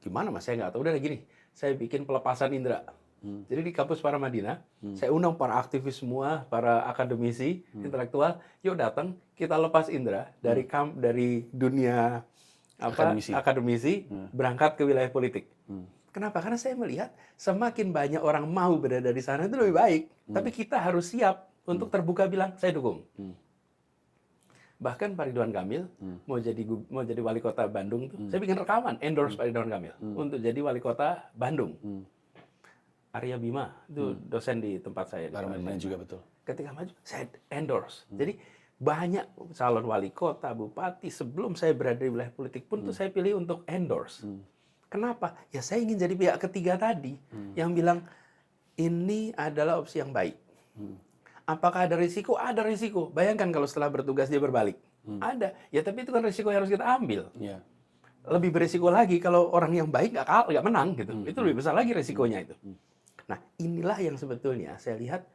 Gimana mas? Saya nggak tahu. Udah gini, saya bikin pelepasan Indra. Jadi di kampus Paramadina, saya undang para aktivis semua, para akademisi, intelektual. Yuk datang, kita lepas Indra dari dunia akademisi berangkat ke wilayah politik. Kenapa? Karena saya melihat semakin banyak orang mau berada di sana itu lebih baik. Tapi kita harus siap untuk terbuka bilang saya dukung. Bahkan Pak Ridwan Kamil mau jadi wali kota Bandung tuh, saya bikin rekaman endorse Pak Ridwan Kamil untuk jadi wali kota Bandung. Arya Bima itu dosen di tempat saya. Paramadina juga betul. Ketika maju saya endorse. Jadi banyak calon wali kota, bupati sebelum saya berada di wilayah politik pun tuh saya pilih untuk endorse. Kenapa? Ya saya ingin jadi pihak ketiga tadi yang bilang ini adalah opsi yang baik. Apakah ada risiko? Ada risiko. Bayangkan kalau setelah bertugas dia berbalik. Ada. Ya tapi itu kan risiko yang harus kita ambil. Yeah. Lebih berisiko lagi kalau orang yang baik nggak menang gitu. Itu lebih besar lagi risikonya itu. Nah inilah yang sebetulnya saya lihat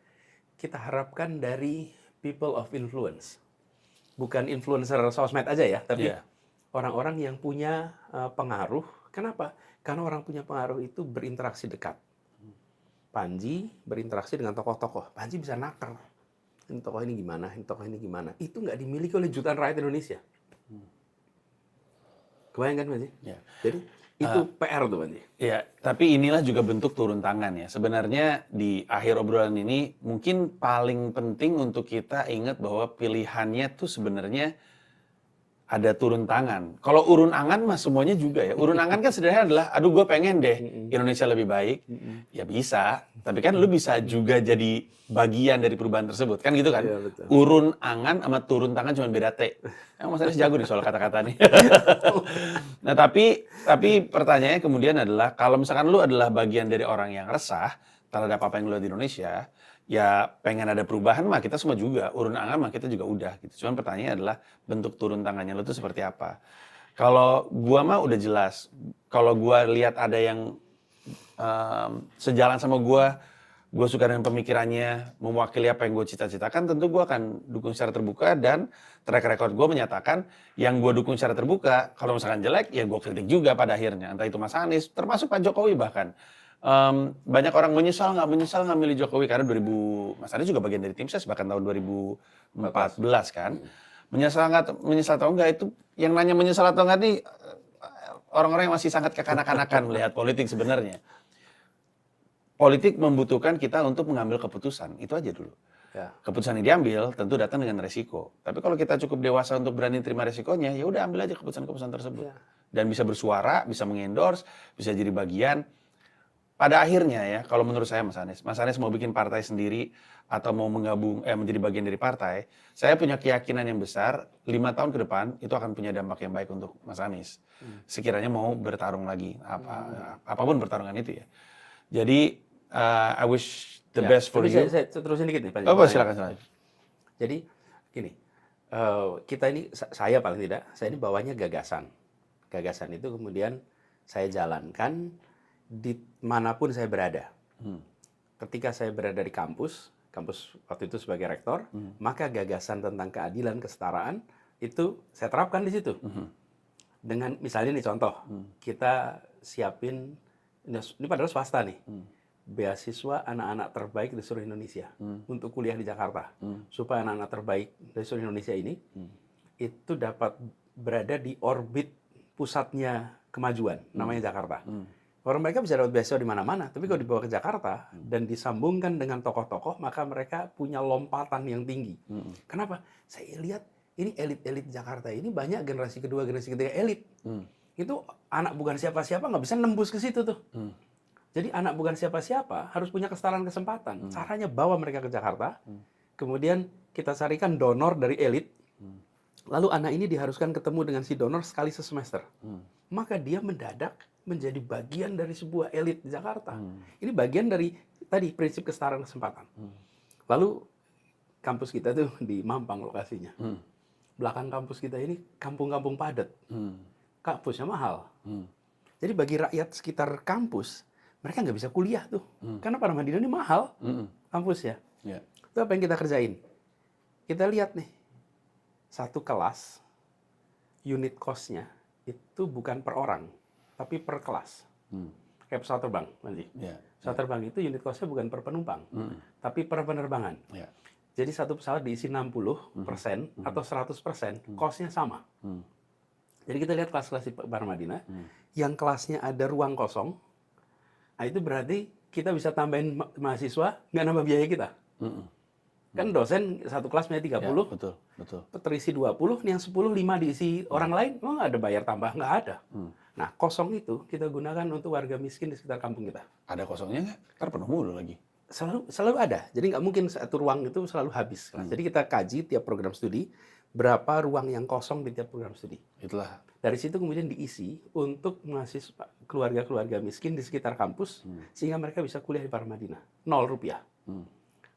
kita harapkan dari people of influence. Bukan influencer sosmed aja ya, tapi orang-orang yang punya pengaruh. Kenapa? Karena orang punya pengaruh itu berinteraksi dekat. Panji berinteraksi dengan tokoh-tokoh. Panji bisa nakar. Ini tokoh ini gimana, ini tokoh ini gimana. Itu nggak dimiliki oleh jutaan rakyat Indonesia. Kebayang kan, Panji? Ya. Jadi itu PR tuh, Panji. Ya, tapi inilah juga bentuk turun tangan ya. Sebenarnya di akhir obrolan ini mungkin paling penting untuk kita ingat bahwa pilihannya tuh sebenarnya ada turun tangan. Kalau urun angan mah semuanya juga ya. Urun angan kan sebenarnya adalah, aduh gue pengen deh Indonesia lebih baik. Ya bisa, tapi kan lu bisa juga jadi bagian dari perubahan tersebut. Kan gitu kan? Iya, betul. Urun angan sama turun tangan cuma beda T. Emang Mas Anies jago nih soal kata-kata nih. Nah tapi pertanyaannya kemudian adalah, kalau misalkan lu adalah bagian dari orang yang resah terhadap apa yang lu lihat di Indonesia, ya pengen ada perubahan mah kita semua juga, urun angan mah kita juga udah gitu. Cuman pertanyaannya adalah bentuk turun tangannya lo tuh seperti apa. Kalau gua mah udah jelas, kalau gua lihat ada yang sejalan sama gua suka dengan pemikirannya, mewakili apa yang gue cita-citakan, tentu gua akan dukung secara terbuka dan track record gua menyatakan yang gua dukung secara terbuka, kalau misalkan jelek ya gua kritik juga pada akhirnya, entah itu Mas Anies, termasuk Pak Jokowi bahkan. Banyak orang menyesal nggak milih Jokowi karena Mas Anies juga bagian dari tim ses bahkan tahun 2014 kan. Menyesal atau enggak itu yang nanya menyesal atau enggak nih orang-orang yang masih sangat kekanak-kanakan melihat politik sebenarnya. Politik membutuhkan kita untuk mengambil keputusan, itu aja dulu. Ya. Keputusan yang diambil tentu datang dengan resiko. Tapi kalau kita cukup dewasa untuk berani terima resikonya, ya udah ambil aja keputusan-keputusan tersebut. Ya. Dan bisa bersuara, bisa mengendorse, bisa jadi bagian. Pada akhirnya ya, kalau menurut saya Mas Anies mau bikin partai sendiri atau mau menjadi bagian dari partai, saya punya keyakinan yang besar 5 tahun ke depan itu akan punya dampak yang baik untuk Mas Anies. Sekiranya mau bertarung lagi, apapun pertarungan itu ya. Jadi I wish the best for you. Saya terusin dikit nih, Pak. Oh, silakan. Jadi gini, kita ini, saya paling tidak, saya ini bawanya gagasan. Gagasan itu kemudian saya jalankan di manapun saya berada. Ketika saya berada di kampus, kampus waktu itu sebagai rektor, maka gagasan tentang keadilan, kesetaraan itu saya terapkan di situ. Dengan misalnya nih contoh, kita siapin ini padahal swasta nih. Beasiswa anak-anak terbaik di seluruh Indonesia untuk kuliah di Jakarta. Supaya anak-anak terbaik dari seluruh Indonesia ini itu dapat berada di orbit pusatnya kemajuan, namanya Jakarta. Orang mereka bisa dapat beasiswa di mana-mana, tapi kalau dibawa ke Jakarta dan disambungkan dengan tokoh-tokoh, maka mereka punya lompatan yang tinggi. Kenapa? Saya lihat ini elit-elit Jakarta ini banyak generasi kedua, generasi ketiga elit. Itu anak bukan siapa-siapa nggak bisa nembus ke situ tuh. Jadi anak bukan siapa-siapa harus punya kesetaraan kesempatan. Caranya bawa mereka ke Jakarta, kemudian kita carikan donor dari elit, lalu anak ini diharuskan ketemu dengan si donor sekali sesemester. Maka dia mendadak menjadi bagian dari sebuah elit di Jakarta. Ini bagian dari tadi prinsip kesetaraan kesempatan. Lalu kampus kita tuh di Mampang lokasinya. Belakang kampus kita ini kampung-kampung padat. Kampusnya mahal. Jadi bagi rakyat sekitar kampus, mereka nggak bisa kuliah tuh. Karena Paramadina ini mahal kampusnya. Itu apa yang kita kerjain? Kita lihat nih, satu kelas, unit cost-nya itu bukan per orang, tapi per kelas. Kayak pesawat terbang nanti. Pesawat terbang itu unit cost-nya bukan per penumpang, tapi per penerbangan. Jadi satu pesawat diisi 60% atau 100%, cost-nya sama. Jadi kita lihat kelas-kelas di Paramadina, yang kelasnya ada ruang kosong, nah itu berarti kita bisa tambahin mahasiswa, nggak nambah biaya kita. Kan dosen satu kelas punya 30, betul. terisi 20, nih yang 10, 5 diisi orang lain, nggak ada bayar tambah, nggak ada. Nah, kosong itu kita gunakan untuk warga miskin di sekitar kampung kita. Ada kosongnya nggak? Ntar penuh mulu lagi. Selalu ada. Jadi nggak mungkin satu ruang itu selalu habis. Jadi kita kaji tiap program studi, berapa ruang yang kosong di tiap program studi. Itulah. Dari situ kemudian diisi untuk mahasiswa keluarga-keluarga miskin di sekitar kampus, sehingga mereka bisa kuliah di Paramadina. 0 rupiah.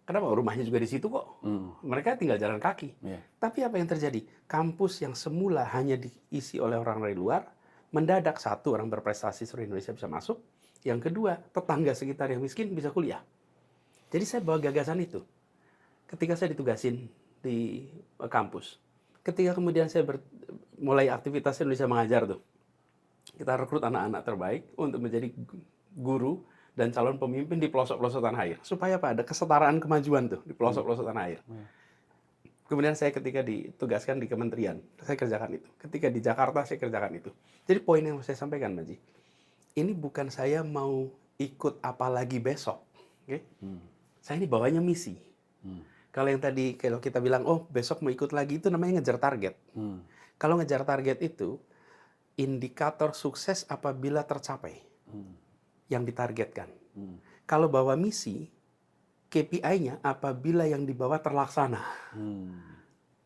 Kenapa? Rumahnya juga di situ kok. Mereka tinggal jalan kaki. Tapi apa yang terjadi? Kampus yang semula hanya diisi oleh orang dari luar, mendadak satu, orang berprestasi seluruh Indonesia bisa masuk. Yang kedua, tetangga sekitar yang miskin bisa kuliah. Jadi saya bawa gagasan itu. Ketika saya ditugasin di kampus. Ketika kemudian saya mulai aktivitas Indonesia Mengajar tuh. Kita rekrut anak-anak terbaik untuk menjadi guru dan calon pemimpin di pelosok-pelosok tanah air. Supaya apa? Ada kesetaraan kemajuan tuh di pelosok-pelosok tanah air. Kemudian saya ketika ditugaskan di kementerian, saya kerjakan itu. Ketika di Jakarta, saya kerjakan itu. Jadi poin yang saya sampaikan, Maji, ini bukan saya mau ikut apa lagi besok. Okay? Saya ini bawanya misi. Kalau yang tadi, kalau kita bilang, oh besok mau ikut lagi, itu namanya ngejar target. Kalau ngejar target itu, indikator sukses apabila tercapai yang ditargetkan. Kalau bawa misi, KPI-nya apabila yang dibawa terlaksana.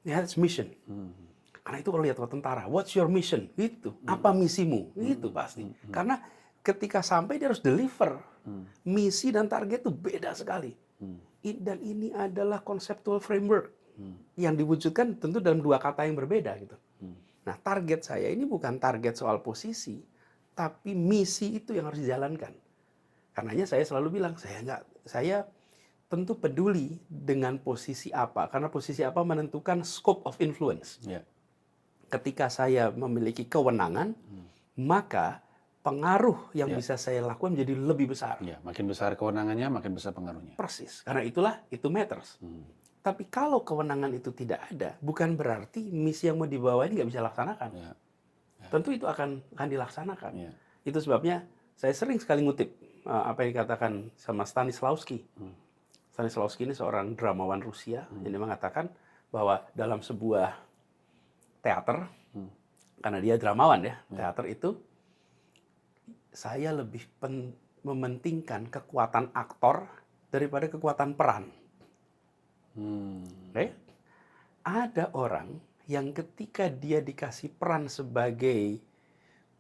Ya, it's mission. Karena itu kalau lihat tentara, what's your mission? Itu. Apa misimu? Itu pasti. Karena ketika sampai dia harus deliver. Misi dan target itu beda sekali. Dan ini adalah conceptual framework yang diwujudkan tentu dalam dua kata yang berbeda gitu. Nah, target saya ini bukan target soal posisi, tapi misi itu yang harus dijalankan. Karenanya saya selalu bilang, saya tentu peduli dengan posisi apa, karena posisi apa menentukan scope of influence. Ketika saya memiliki kewenangan, maka pengaruh yang bisa saya lakukan menjadi lebih besar. Makin besar kewenangannya, makin besar pengaruhnya. Persis, karena itulah itu matters. Tapi kalau kewenangan itu tidak ada, bukan berarti misi yang mau dibawa ini nggak bisa laksanakan. Tentu itu akan dilaksanakan. Itu sebabnya saya sering sekali ngutip apa yang dikatakan sama Stanislavski. Stanislavski ini seorang dramawan Rusia yang mengatakan bahwa dalam sebuah teater, karena dia dramawan ya, teater itu saya lebih mementingkan kekuatan aktor daripada kekuatan peran. Ada orang yang ketika dia dikasih peran sebagai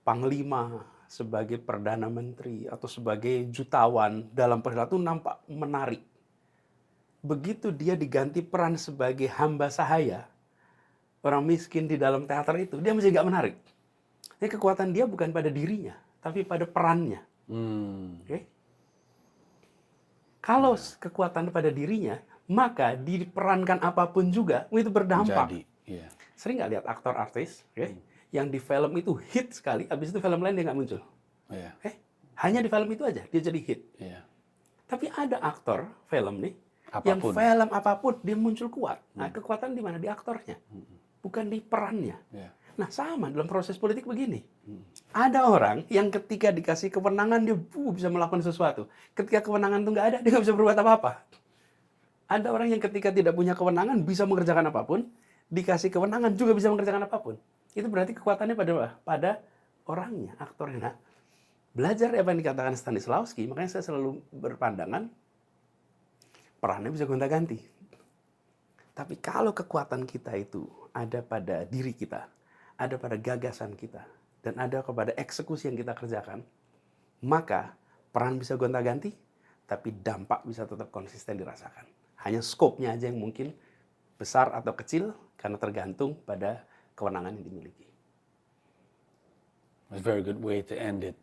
panglima, sebagai perdana menteri, atau sebagai jutawan dalam perilaku nampak menarik. Begitu dia diganti peran sebagai hamba sahaya, orang miskin di dalam teater itu, dia masih nggak menarik. Ini kekuatan dia bukan pada dirinya, tapi pada perannya. Kalau kekuatan pada dirinya, maka diperankan apapun juga itu berdampak. Jadi, iya. Sering nggak lihat aktor artis yang di film itu hit sekali, habis itu film lain dia nggak muncul. Iya. Hanya di film itu aja dia jadi hit. Iya. Tapi ada aktor film nih yang Apapun. film apapun dia muncul kuat. Nah, kekuatan di mana? Di aktornya, bukan di perannya. Iya. Nah, sama dalam proses politik begini. Ada orang yang ketika dikasih kewenangan dia bisa melakukan sesuatu. Ketika kewenangan itu nggak ada, dia nggak bisa berbuat apa-apa. Ada orang yang ketika tidak punya kewenangan bisa mengerjakan apapun, dikasih kewenangan juga bisa mengerjakan apapun. Itu berarti kekuatannya pada orangnya, aktornya. Nah, belajar apa yang dikatakan Stanislavski, makanya saya selalu berpandangan perannya bisa gonta-ganti. Tapi kalau kekuatan kita itu ada pada diri kita, ada pada gagasan kita, dan ada kepada eksekusi yang kita kerjakan, maka peran bisa gonta-ganti, tapi dampak bisa tetap konsisten dirasakan. Hanya skopnya aja yang mungkin besar atau kecil, karena tergantung pada kewenangan yang dimiliki. That's a very good way to end it.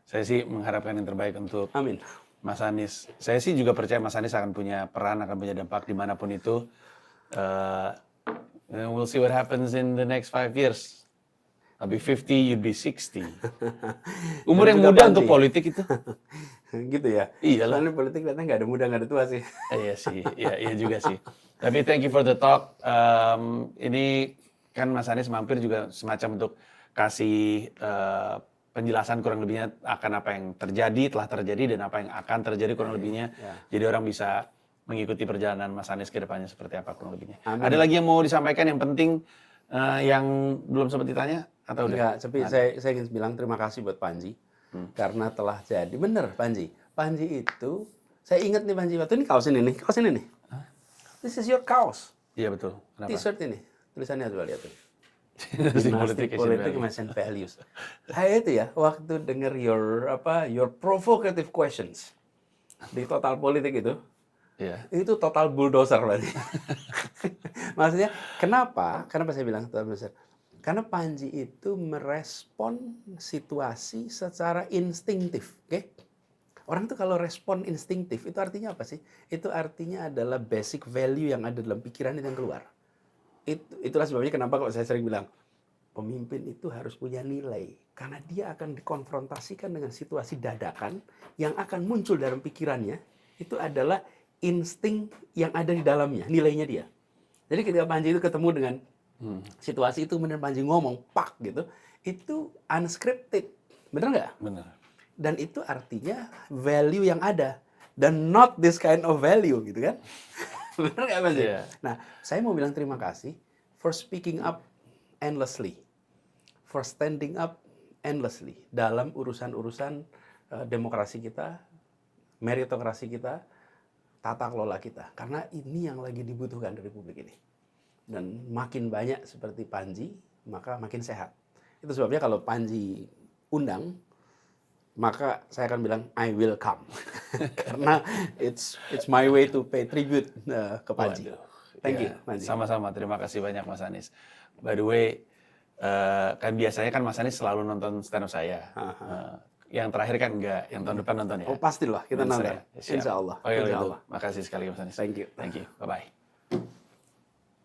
Saya sih mengharapkan yang terbaik untuk Amin. Mas Anies. Saya sih juga percaya Mas Anies akan punya peran, akan punya dampak dimanapun itu. We'll see what happens in the next 5 years. I'll be 50, you'd be 60. Umur yang muda untuk politik itu. Gitu ya? Iya lah. Soalnya politik katanya nggak ada muda, nggak ada tua sih. Iya sih, iya juga sih. Tapi thank you for the talk. Ini kan Mas Anies mampir juga semacam untuk kasih penjelasan kurang lebihnya akan apa yang terjadi, telah terjadi, dan apa yang akan terjadi kurang lebihnya. Jadi orang bisa mengikuti perjalanan Mas Anies ke depannya seperti apa kurang lebihnya. Amin. Ada lagi yang mau disampaikan yang penting yang belum sempat ditanya? Atau udah? Enggak, tapi saya ingin bilang terima kasih buat Panji. Karena telah jadi. Bener, Panji. Panji itu, saya ingat nih Panji, waktu ini kaos ini nih. This is your kaos. Iya betul. Kenapa? T-shirt ini. Tulisannya coba lihat tuh. Politik Politik and values. Saya itu ya, waktu dengar your provocative questions di Total Politik itu total bulldozer berarti. Maksudnya, kenapa saya bilang total bulldozer? Karena Panji itu merespon situasi secara instinktif, oke? Orang tuh kalau respon instinktif, itu artinya apa sih? Itu artinya adalah basic value yang ada dalam pikiran itu yang keluar. Itulah sebabnya kenapa kalau saya sering bilang, pemimpin itu harus punya nilai. Karena dia akan dikonfrontasikan dengan situasi dadakan yang akan muncul dalam pikirannya, itu adalah insting yang ada di dalamnya, nilainya dia. Jadi ketika Panji itu ketemu dengan situasi itu, benar Panji ngomong, pak gitu, itu unscripted. Bener nggak? Bener. Dan itu artinya value yang ada. Dan not this kind of value gitu kan. Bener nggak Panji? Yeah. Nah, saya mau bilang terima kasih for speaking up endlessly. For standing up endlessly. Dalam urusan-urusan demokrasi kita, meritokrasi kita, tata kelola kita. Karena ini yang lagi dibutuhkan di Republik ini. Dan makin banyak seperti Panji, maka makin sehat. Itu sebabnya kalau Panji undang, maka saya akan bilang I will come. Karena it's my way to pay tribute ke Panji. Thank you, Panji. Sama-sama, terima kasih banyak Mas Anies. By the way, kan biasanya kan Mas Anies selalu nonton stand up saya. Yang terakhir kan enggak, yang tahun depan nonton ya. Oh pastilah, kita nonton. Insya Insya Allah. Oh iya, Insya Allah. Makasih sekali Mas Anies. Thank you. Thank you. Bye-bye.